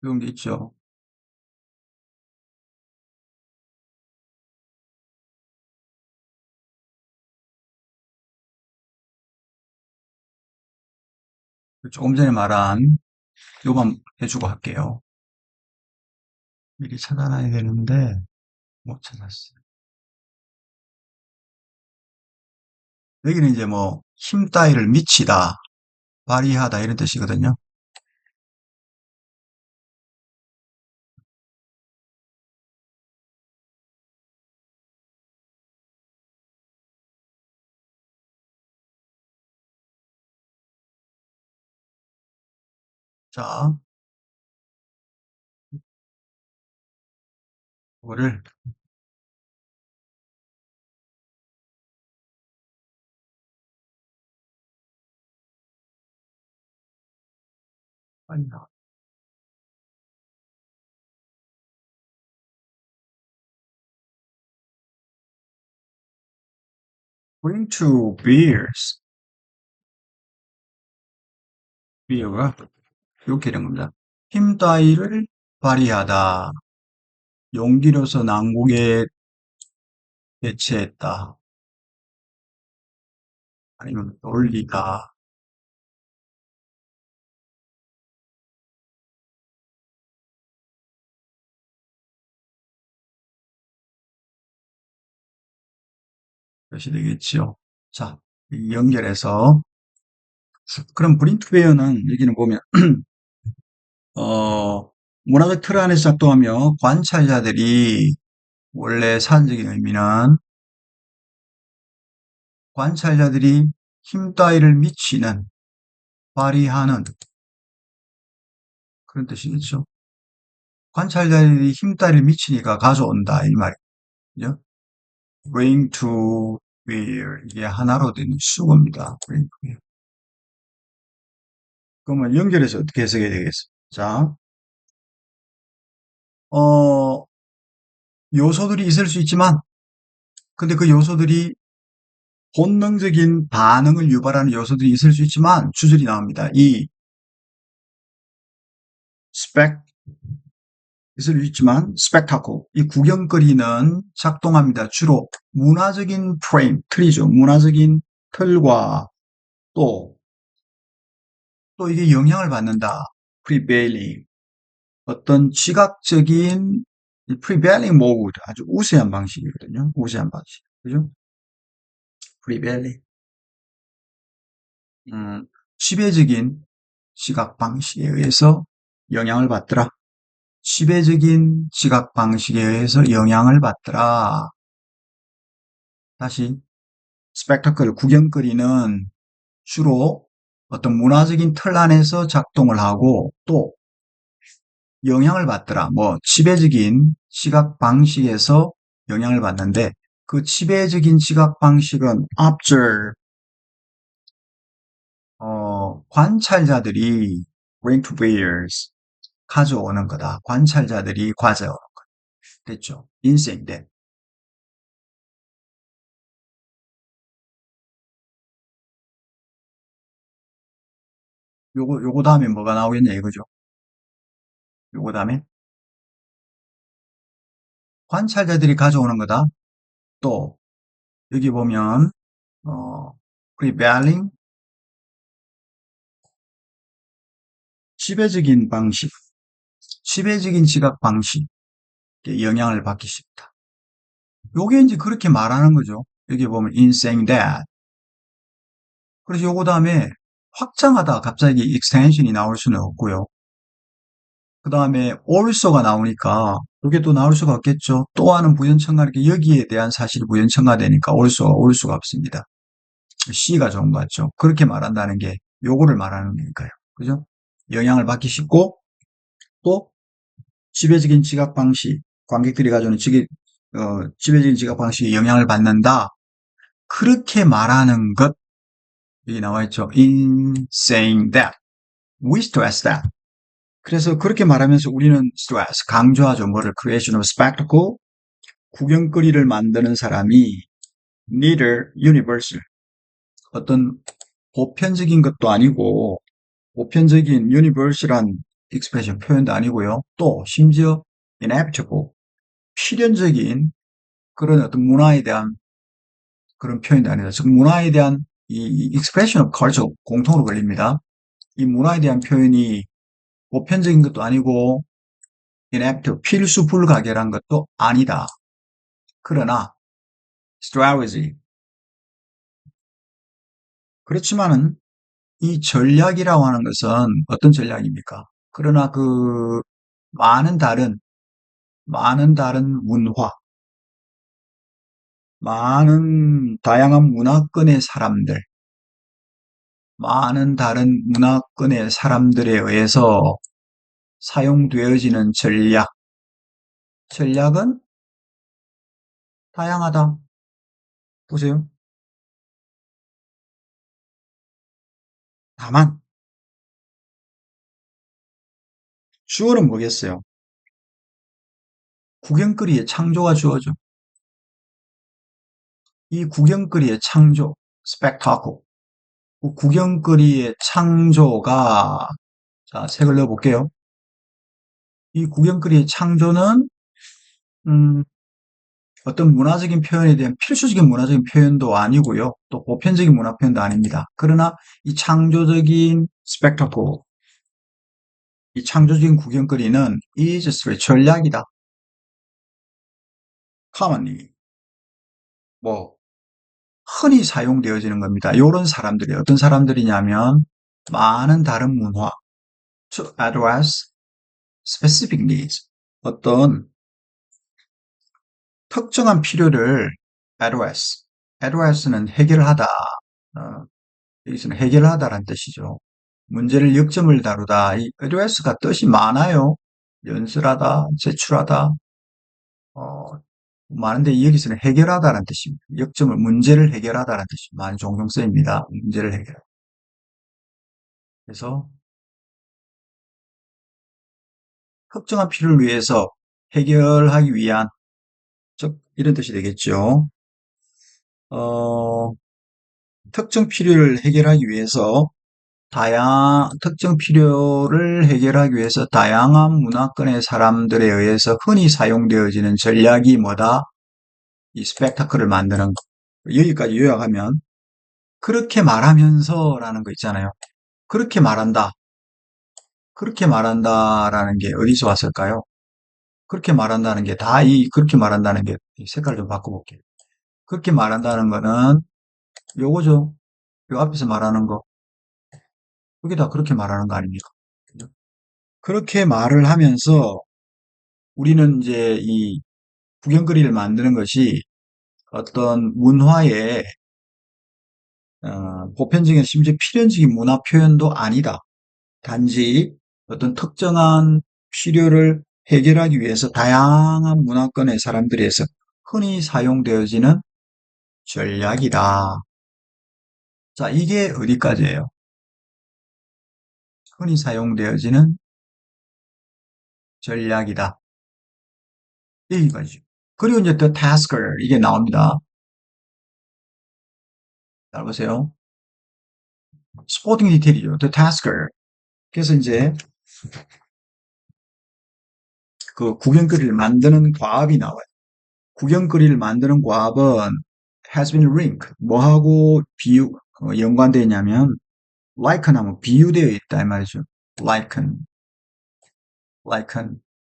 S1: 이런 게 있죠. 조금 전에 말한 요만 해주고 할게요. 미리 찾아놔야 되는데 못 찾았어요. 여기는 이제 뭐 힘 따위를 미치다, 발휘하다 이런 뜻이거든요. 자, 이거를 빨리 나와. Bring to beers. beer가 이렇게 된 겁니다. 힘 따위를 발휘하다. 용기로서 난국에 대체했다. 아니면 올리다. 것이 되겠지요. 자, 연결해서 그럼 브링투베어는 여기는 보면 문화적 틀 안에서 작동하며 관찰자들이 원래 사전적인 의미는 관찰자들이 힘 따위를 미치는 발휘하는 그런 뜻이겠죠. 관찰자들이 힘 따위를 미치니까 가져온다 이 말이죠. bring to bear 이게 하나로 된 수거입니다. bring to bear. 그러면 연결해서 어떻게 해석해야 되겠어? 자, 어, 요소들이 있을 수 있지만 근데 그 요소들이 본능적인 반응을 유발하는 요소들이 있을 수 있지만 주절이 나옵니다. 이 스펙 있을 수 있지만 스펙타클 이 구경거리는 작동합니다. 주로 문화적인 프레임 틀이죠. 문화적인 틀과 또 이게 영향을 받는다. prevailing 어떤 지각적인 prevailing mode 아주 우세한 방식이거든요. 우세한 방식 그죠? prevailing 지배적인 시각 방식에 의해서 영향을 받더라. 지배적인 시각 방식에 의해서 영향을 받더라. 다시 스펙타클 구경거리는 주로 어떤 문화적인 틀 안에서 작동을 하고 또 영향을 받더라. 뭐 지배적인 시각 방식에서 영향을 받는데 그 지배적인 시각 방식은 observe 관찰자들이 bring to bears 가져오는 거다. 관찰자들이 가져오는 거. 됐죠? 인생된. 요거 다음에 뭐가 나오겠냐 이거죠. 요거 다음에 관찰자들이 가져오는 거다. 또 여기 보면 prevailing 지배적인 방식, 지배적인 지각 방식에 영향을 받기 쉽다. 요게 이제 그렇게 말하는 거죠. 여기 보면 in saying that. 그래서 요거 다음에 확장하다 갑자기 extension이 나올 수는 없고요. 그 다음에 also가 나오니까 이게 또 나올 수가 없겠죠. 또 하는 부연첨가 이렇게 여기에 대한 사실이 부연첨가 되니까 also가 올 수가 없습니다. C가 좋은 것 같죠. 그렇게 말한다는 게 요거를 말하는 거니까요. 그죠? 영향을 받기 쉽고 또 지배적인 지각 방식, 관객들이 가져오는 지배적인 지각 방식에 영향을 받는다. 그렇게 말하는 것 여기 나와 있죠. In saying that, we stress that. 그래서 그렇게 말하면서 우리는 stress, 강조하죠. 뭐를 creation of spectacle, 구경거리를 만드는 사람이 neither universal, 어떤 보편적인 것도 아니고 보편적인 universal한 expression 표현도 아니고요. 또 심지어 inevitable, 필연적인 그런 어떤 문화에 대한 그런 표현도 아니다. 즉 문화에 대한 이 expression of culture 공통으로 걸립니다. 이 문화에 대한 표현이 보편적인 것도 아니고 inevitable, 필수 불가결한 것도 아니다. 그러나 strategy 그렇지만은 이 전략이라고 하는 것은 어떤 전략입니까? 그러나 그 많은 다른 문화, 많은 다양한 문화권의 사람들, 많은 다른 문화권의 사람들에 의해서 사용되어지는 전략. 전략은 다양하다. 보세요. 다만, 주어는 뭐겠어요? 구경거리의 창조가 주어죠. 이 구경거리의 창조, spectacle. 그 구경거리의 창조가, 자, 색을 넣어볼게요. 이 구경거리의 창조는, 음, 어떤 문화적인 표현에 대한 필수적인 문화적인 표현도 아니고요. 또 보편적인 문화 표현도 아닙니다. 그러나 이 창조적인 spectacle, 이 창조적인 구경거리는 is 전략이다. commonly, 뭐, 흔히 사용되어지는 겁니다. 이런 사람들이 어떤 사람들이냐면 많은 다른 문화 to address specific needs 어떤 특정한 필요를 address는 해결하다 여기서는 해결하다라는 뜻이죠. 문제를 역점을 다루다 이 address가 뜻이 많아요. 연설하다, 제출하다 많은데 여기서는 해결하다라는 뜻입니다. 역점을 문제를 해결하다라는 뜻입니다. 많이 종종 쓰입니다. 문제를 해결. 그래서 특정한 필요를 위해서 해결하기 위한, 즉, 이런 뜻이 되겠죠. 어, 특정 필요를 해결하기 위해서, 특정 필요를 해결하기 위해서 다양한 문화권의 사람들에 의해서 흔히 사용되어지는 전략이 뭐다? 이 스펙타클을 만드는 거. 여기까지 요약하면, 그렇게 말하면서라는 거 있잖아요. 그렇게 말한다. 그렇게 말한다라는 게 어디서 왔을까요? 그렇게 말한다는 게 그렇게 말한다는 게 색깔 좀 바꿔볼게요. 그렇게 말한다는 거는 요거죠. 요 앞에서 말하는 거. 그게 다 그렇게 말하는 거 아닙니까? 그죠? 그렇게 말을 하면서 우리는 이제 이 구경거리를 만드는 것이 어떤 문화의 보편적인 심지어 필연적인 문화 표현도 아니다. 단지 어떤 특정한 필요를 해결하기 위해서 다양한 문화권의 사람들에서 흔히 사용되어지는 전략이다. 자, 이게 어디까지예요? 흔히 사용되어지는 전략이다. 여기까지. 그리고 이제 the tasker 이게 나옵니다. 잘 보세요. 스포팅 디테일이죠. the tasker. 그래서 이제 그 구경거리를 만드는 과업이 나와요. 구경거리를 만드는 과업은 has been linked. 뭐하고 연관되어 있냐면 liken하면 비유되어 있다 이 말이죠. liken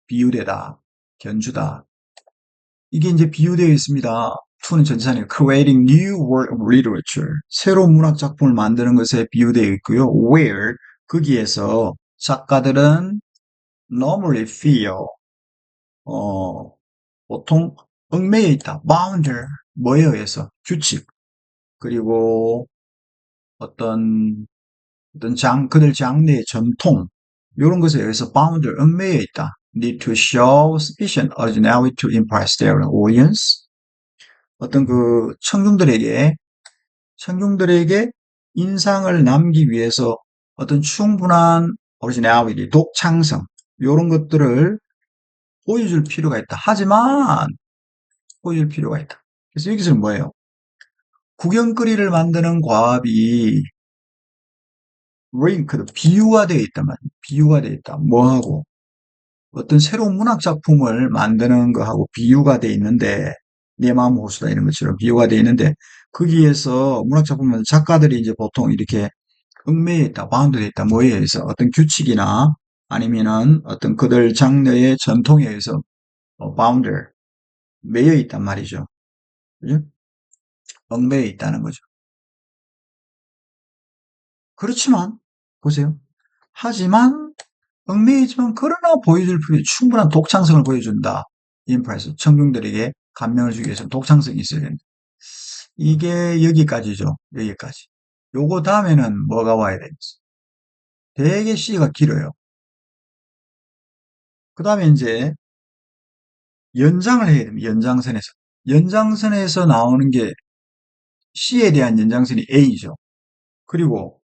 S1: 비유되다, 견주다. 이게 이제 비유되어 있습니다. to는 전치사니까 creating new work of literature. 새로운 문학 작품을 만드는 것에 비유되어 있고요. where 거기에서 작가들은 normally feel 보통 얽매여 있다. bound 뭐에 의해서 규칙 그리고 어떤 그들 장래의 전통 이런 것에 의해서 bound 얽매여 있다. need to show sufficient originality to impress their audience. 어떤 그 청중들에게 인상을 남기기 위해서 어떤 충분한 originality, 독창성 이런 것들을 보여줄 필요가 있다. 하지만 보여줄 필요가 있다. 그래서 여기서는 뭐예요? 구경거리를 만드는 과업이 linked, 비유가 되어 있단 말이에요. 비유가 되어 있다. 뭐하고? 어떤 새로운 문학 작품을 만드는 거하고 비유가 돼 있는데 내 마음 호수다 이런 것처럼 비유가 돼 있는데 거기에서 문학 작품은 작가들이 이제 보통 이렇게 얽매여 있다, 바운드되어 있다, 뭐에 의해서 어떤 규칙이나 아니면은 어떤 그들 장르의 전통에 의해서 바운드 매여 있단 말이죠. 그죠? 얽매여 있다는 거죠. 그렇지만 보세요. 하지만 얽매이지만 그러나 보여줄 필요 충분한 독창성을 보여준다. 임프레스 청중들에게 감명을 주기 위해서 독창성이 있어야 된다. 이게 여기까지죠. 여기까지. 요거 다음에는 뭐가 와야 되겠어? 되게 C가 길어요. 그 다음에 이제 연장을 해야 됩니다. 연장선에서. 연장선에서 나오는 게 C에 대한 연장선이 A죠. 그리고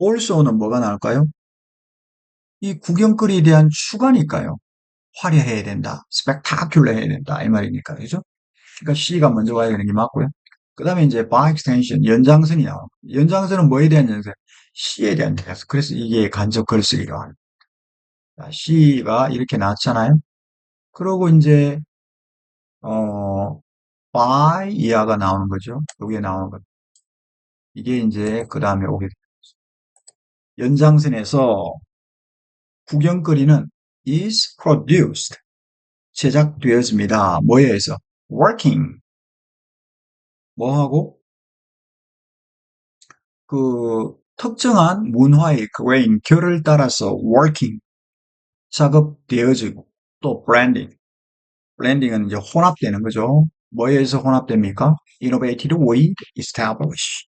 S1: also는 뭐가 나올까요? 이 구경거리에 대한 추가니까요. 화려해야 된다. 스펙타큘러 해야 된다. 이 말이니까. 그죠? 그러니까 C가 먼저 와야 되는 게 맞고요. 그 다음에 이제 by extension, 연장선이 나옵니다. 연장선은 뭐에 대한 연장선? C에 대한 연장선. 그래서 이게 간접 글쓰기라고 합니다. C가 이렇게 나왔잖아요. 그러고 이제 by 이하가 나오는 거죠. 여기에 나오는 거. 이게 이제 그 다음에 오게 됩니다. 연장선에서 구경거리는 is produced. 제작되었습니다. 뭐에 의해서? working. 뭐하고? 그 특정한 문화의 grain, 결을 따라서 working. 작업되어지고 또 branding. branding은 이제 혼합되는 거죠. 뭐에 의해서 혼합됩니까? innovated with establish.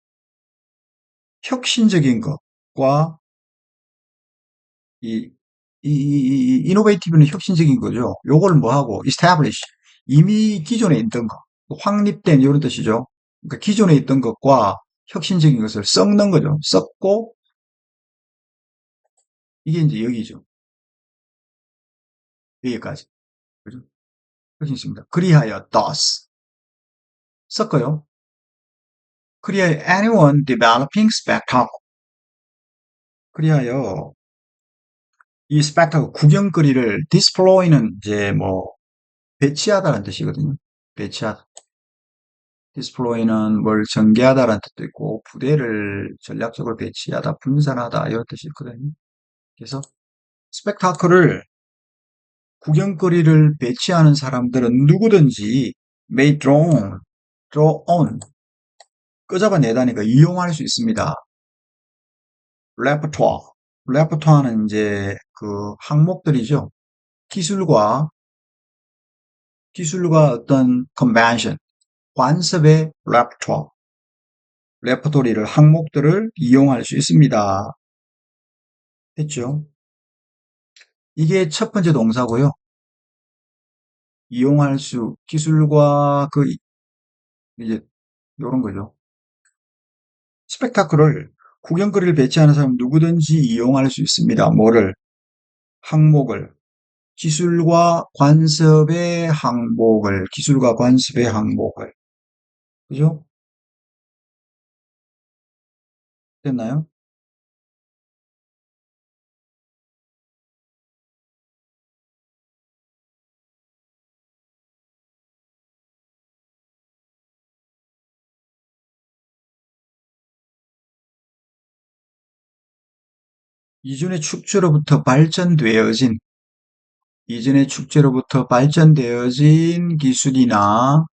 S1: 혁신적인 것과 이, innovative는 혁신적인 거죠. 요걸 뭐하고 establish. 이미 기존에 있던 것, 확립된 이런 뜻이죠. 그러니까 기존에 있던 것과 혁신적인 것을 섞는 거죠. 섞고 이게 이제 여기죠. 여기까지. 그죠? 혁신입니다. 그리하여 thus 섞어요. 그리하여 anyone developing spectacle. 그리하여 이 spectacle 구경거리를 display는 이제 뭐 배치하다는 뜻이거든요. 배치하다. 디스플레이는 뭘 전개하다라는 뜻도 있고 부대를 전략적으로 배치하다, 분산하다 이런 뜻이 있거든요. 그래서 스펙타클을 구경거리를 배치하는 사람들은 누구든지 may draw on 끄잡아내다니까 이용할 수 있습니다. 레퍼toire, 레퍼토이re는 이제 그 항목들이죠. 기술과 어떤 convention, 관습의 레퍼toire, 레퍼토리를 항목들을 이용할 수 있습니다. 했죠. 이게 첫 번째 동사고요. 이용할 수, 기술과 그 이제 요런 거죠. 스펙타클을 구경거리를 배치하는 사람 누구든지 이용할 수 있습니다. 뭐를? 항목을. 기술과 관습의 항목을. 기술과 관습의 항목을. 그죠? 됐나요? 이전의 축제로부터 발전되어진 이전의 축제로부터 발전되어진 기술이나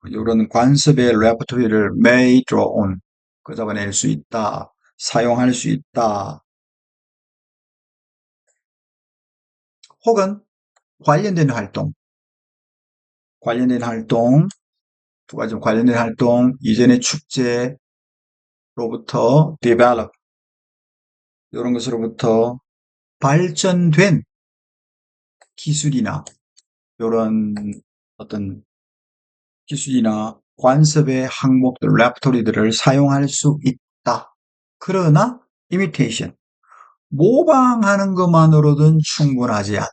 S1: 이런 관습의 레퍼토리를 may draw on 끄잡아낼 수 있다, 사용할 수 있다, 혹은 관련된 활동, 관련된 활동, 두 가지 관련된 활동, 이전의 축제로부터 develop 이런 것으로부터 발전된 기술이나 이런 어떤 기술이나 관습의 항목들, 레퍼토리들을 사용할 수 있다. 그러나 imitation, 모방하는 것만으로는 충분하지 않다.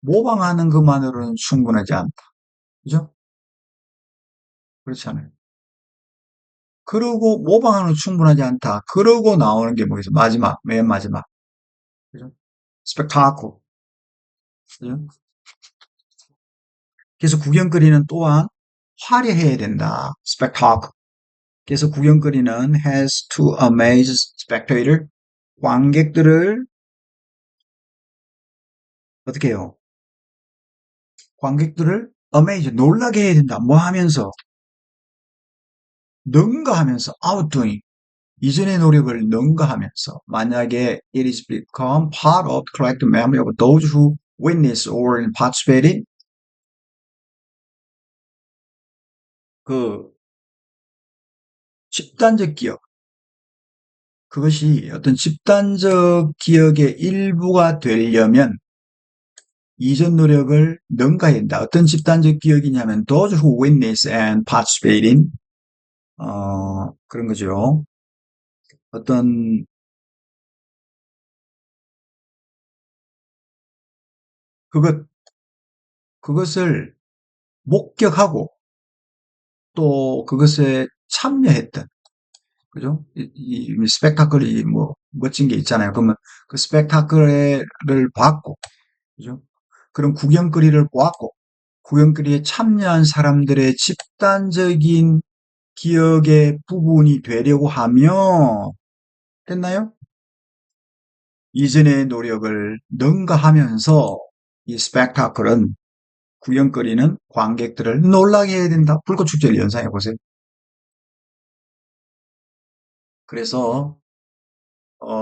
S1: 모방하는 것만으로는 충분하지 않다. 그죠? 그렇지 않아요. 그러고 모방하는 건 충분하지 않다. 그러고 나오는 게 뭐겠어? 마지막, 맨 마지막. 그죠? 스펙타클. 그죠? 그래서 구경거리는 또한 화려해야 된다. 스펙타클. 그래서 구경거리는 has to amaze spectator. 관객들을 어떻게 해요? 관객들을 amaze, 놀라게 해야 된다. 뭐 하면서? 능가하면서, outdoing. 이전의 노력을 능가하면서 만약에 it is become part of the collective memory of those who witness or participated 그 집단적 기억. 그것이 어떤 집단적 기억의 일부가 되려면 이전 노력을 능가해야 된다. 어떤 집단적 기억이냐면 those who witness and participate in 그런 거죠. 어떤 그것 그것을 목격하고 또 그것에 참여했던 그죠? 이 스펙타클이 뭐 멋진 게 있잖아요. 그러면 그 스펙타클을 봤고 그죠? 그런 구경거리를 보았고 구경거리에 참여한 사람들의 집단적인 기억의 부분이 되려고 하며 됐나요? 이전의 노력을 능가하면서 이 스펙타클은 구경거리는 관객들을 놀라게 해야 된다. 불꽃축제를 연상해 보세요. 그래서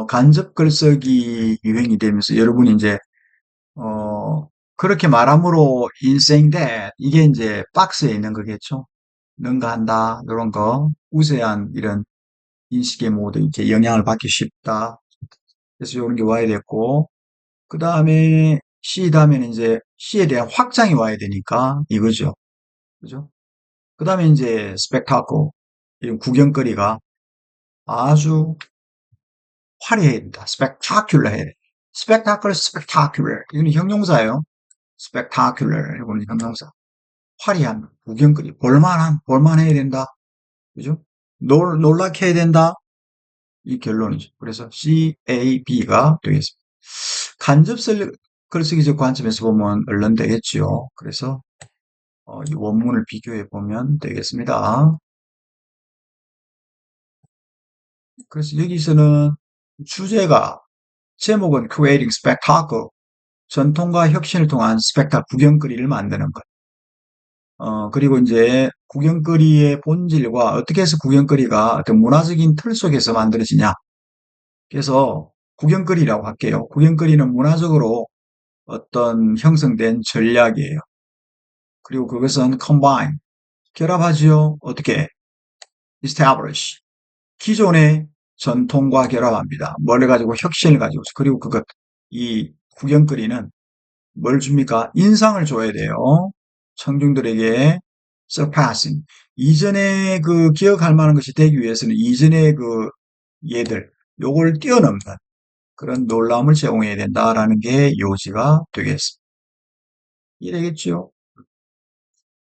S1: 간접 글쓰기 유행이 되면서 여러분이 이제 그렇게 말함으로 인생대 이게 이제 박스에 있는 거겠죠. 능가한다 이런 거 우세한 이런 인식에 모두 이렇게 영향을 받기 쉽다. 그래서 이런 게 와야 됐고 그 다음에 시 다음에는 이제 시에 대한 확장이 와야 되니까 이거죠. 그죠? 그 다음에 이제 스펙타클 이런 구경거리가 아주 화려해야 된다. 스펙타큘러 해야 돼. 스펙타클러, 스펙타큘러. 이거는 형용사예요. 스펙타큘러. 이거는 형용사. 화려한, 구경거리, 볼만해야 된다. 그죠? 놀랍게 해야 된다. 이 결론이죠. 그래서 CAB가 되겠습니다. 간접 글쓰기적 관점에서 보면 얼른 되겠지요. 그래서 이 원문을 비교해 보면 되겠습니다. 그래서 여기서는 주제가 제목은 Creating Spectacle 전통과 혁신을 통한 스펙타 구경거리를 만드는 것. 그리고 이제 구경거리의 본질과 어떻게 해서 구경거리가 어떤 문화적인 틀 속에서 만들어지냐. 그래서 구경거리라고 할게요. 구경거리는 문화적으로 어떤 형성된 전략이에요. 그리고 그것은 combine, 결합하지요. 어떻게? establish, 기존의 전통과 결합합니다. 뭘 가지고 혁신을 가지고. 그리고 이 구경거리는 뭘 줍니까? 인상을 줘야 돼요. 청중들에게 surpassing. 이전에 그 기억할 만한 것이 되기 위해서는 이전의 그 얘들, 요걸 뛰어넘는 그런 놀라움을 제공해야 된다라는 게 요지가 되겠습니다. 이해되겠죠?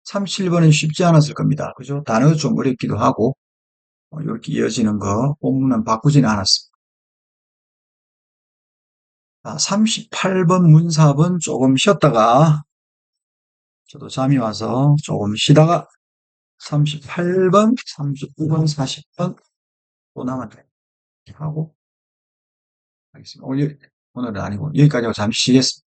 S1: 37번은 쉽지 않았을 겁니다. 그죠? 단어가 좀 어렵기도 하고, 이렇게 이어지는 거, 본문은 바꾸지는 않았습니다. 38번 문sab은 조금 쉬었다가, 저도 잠이 와서 조금 쉬다가 38번, 39번, 40번 또 남았네. 하고 하겠습니다. 오늘은 아니고 여기까지 하고 잠시 쉬겠습니다.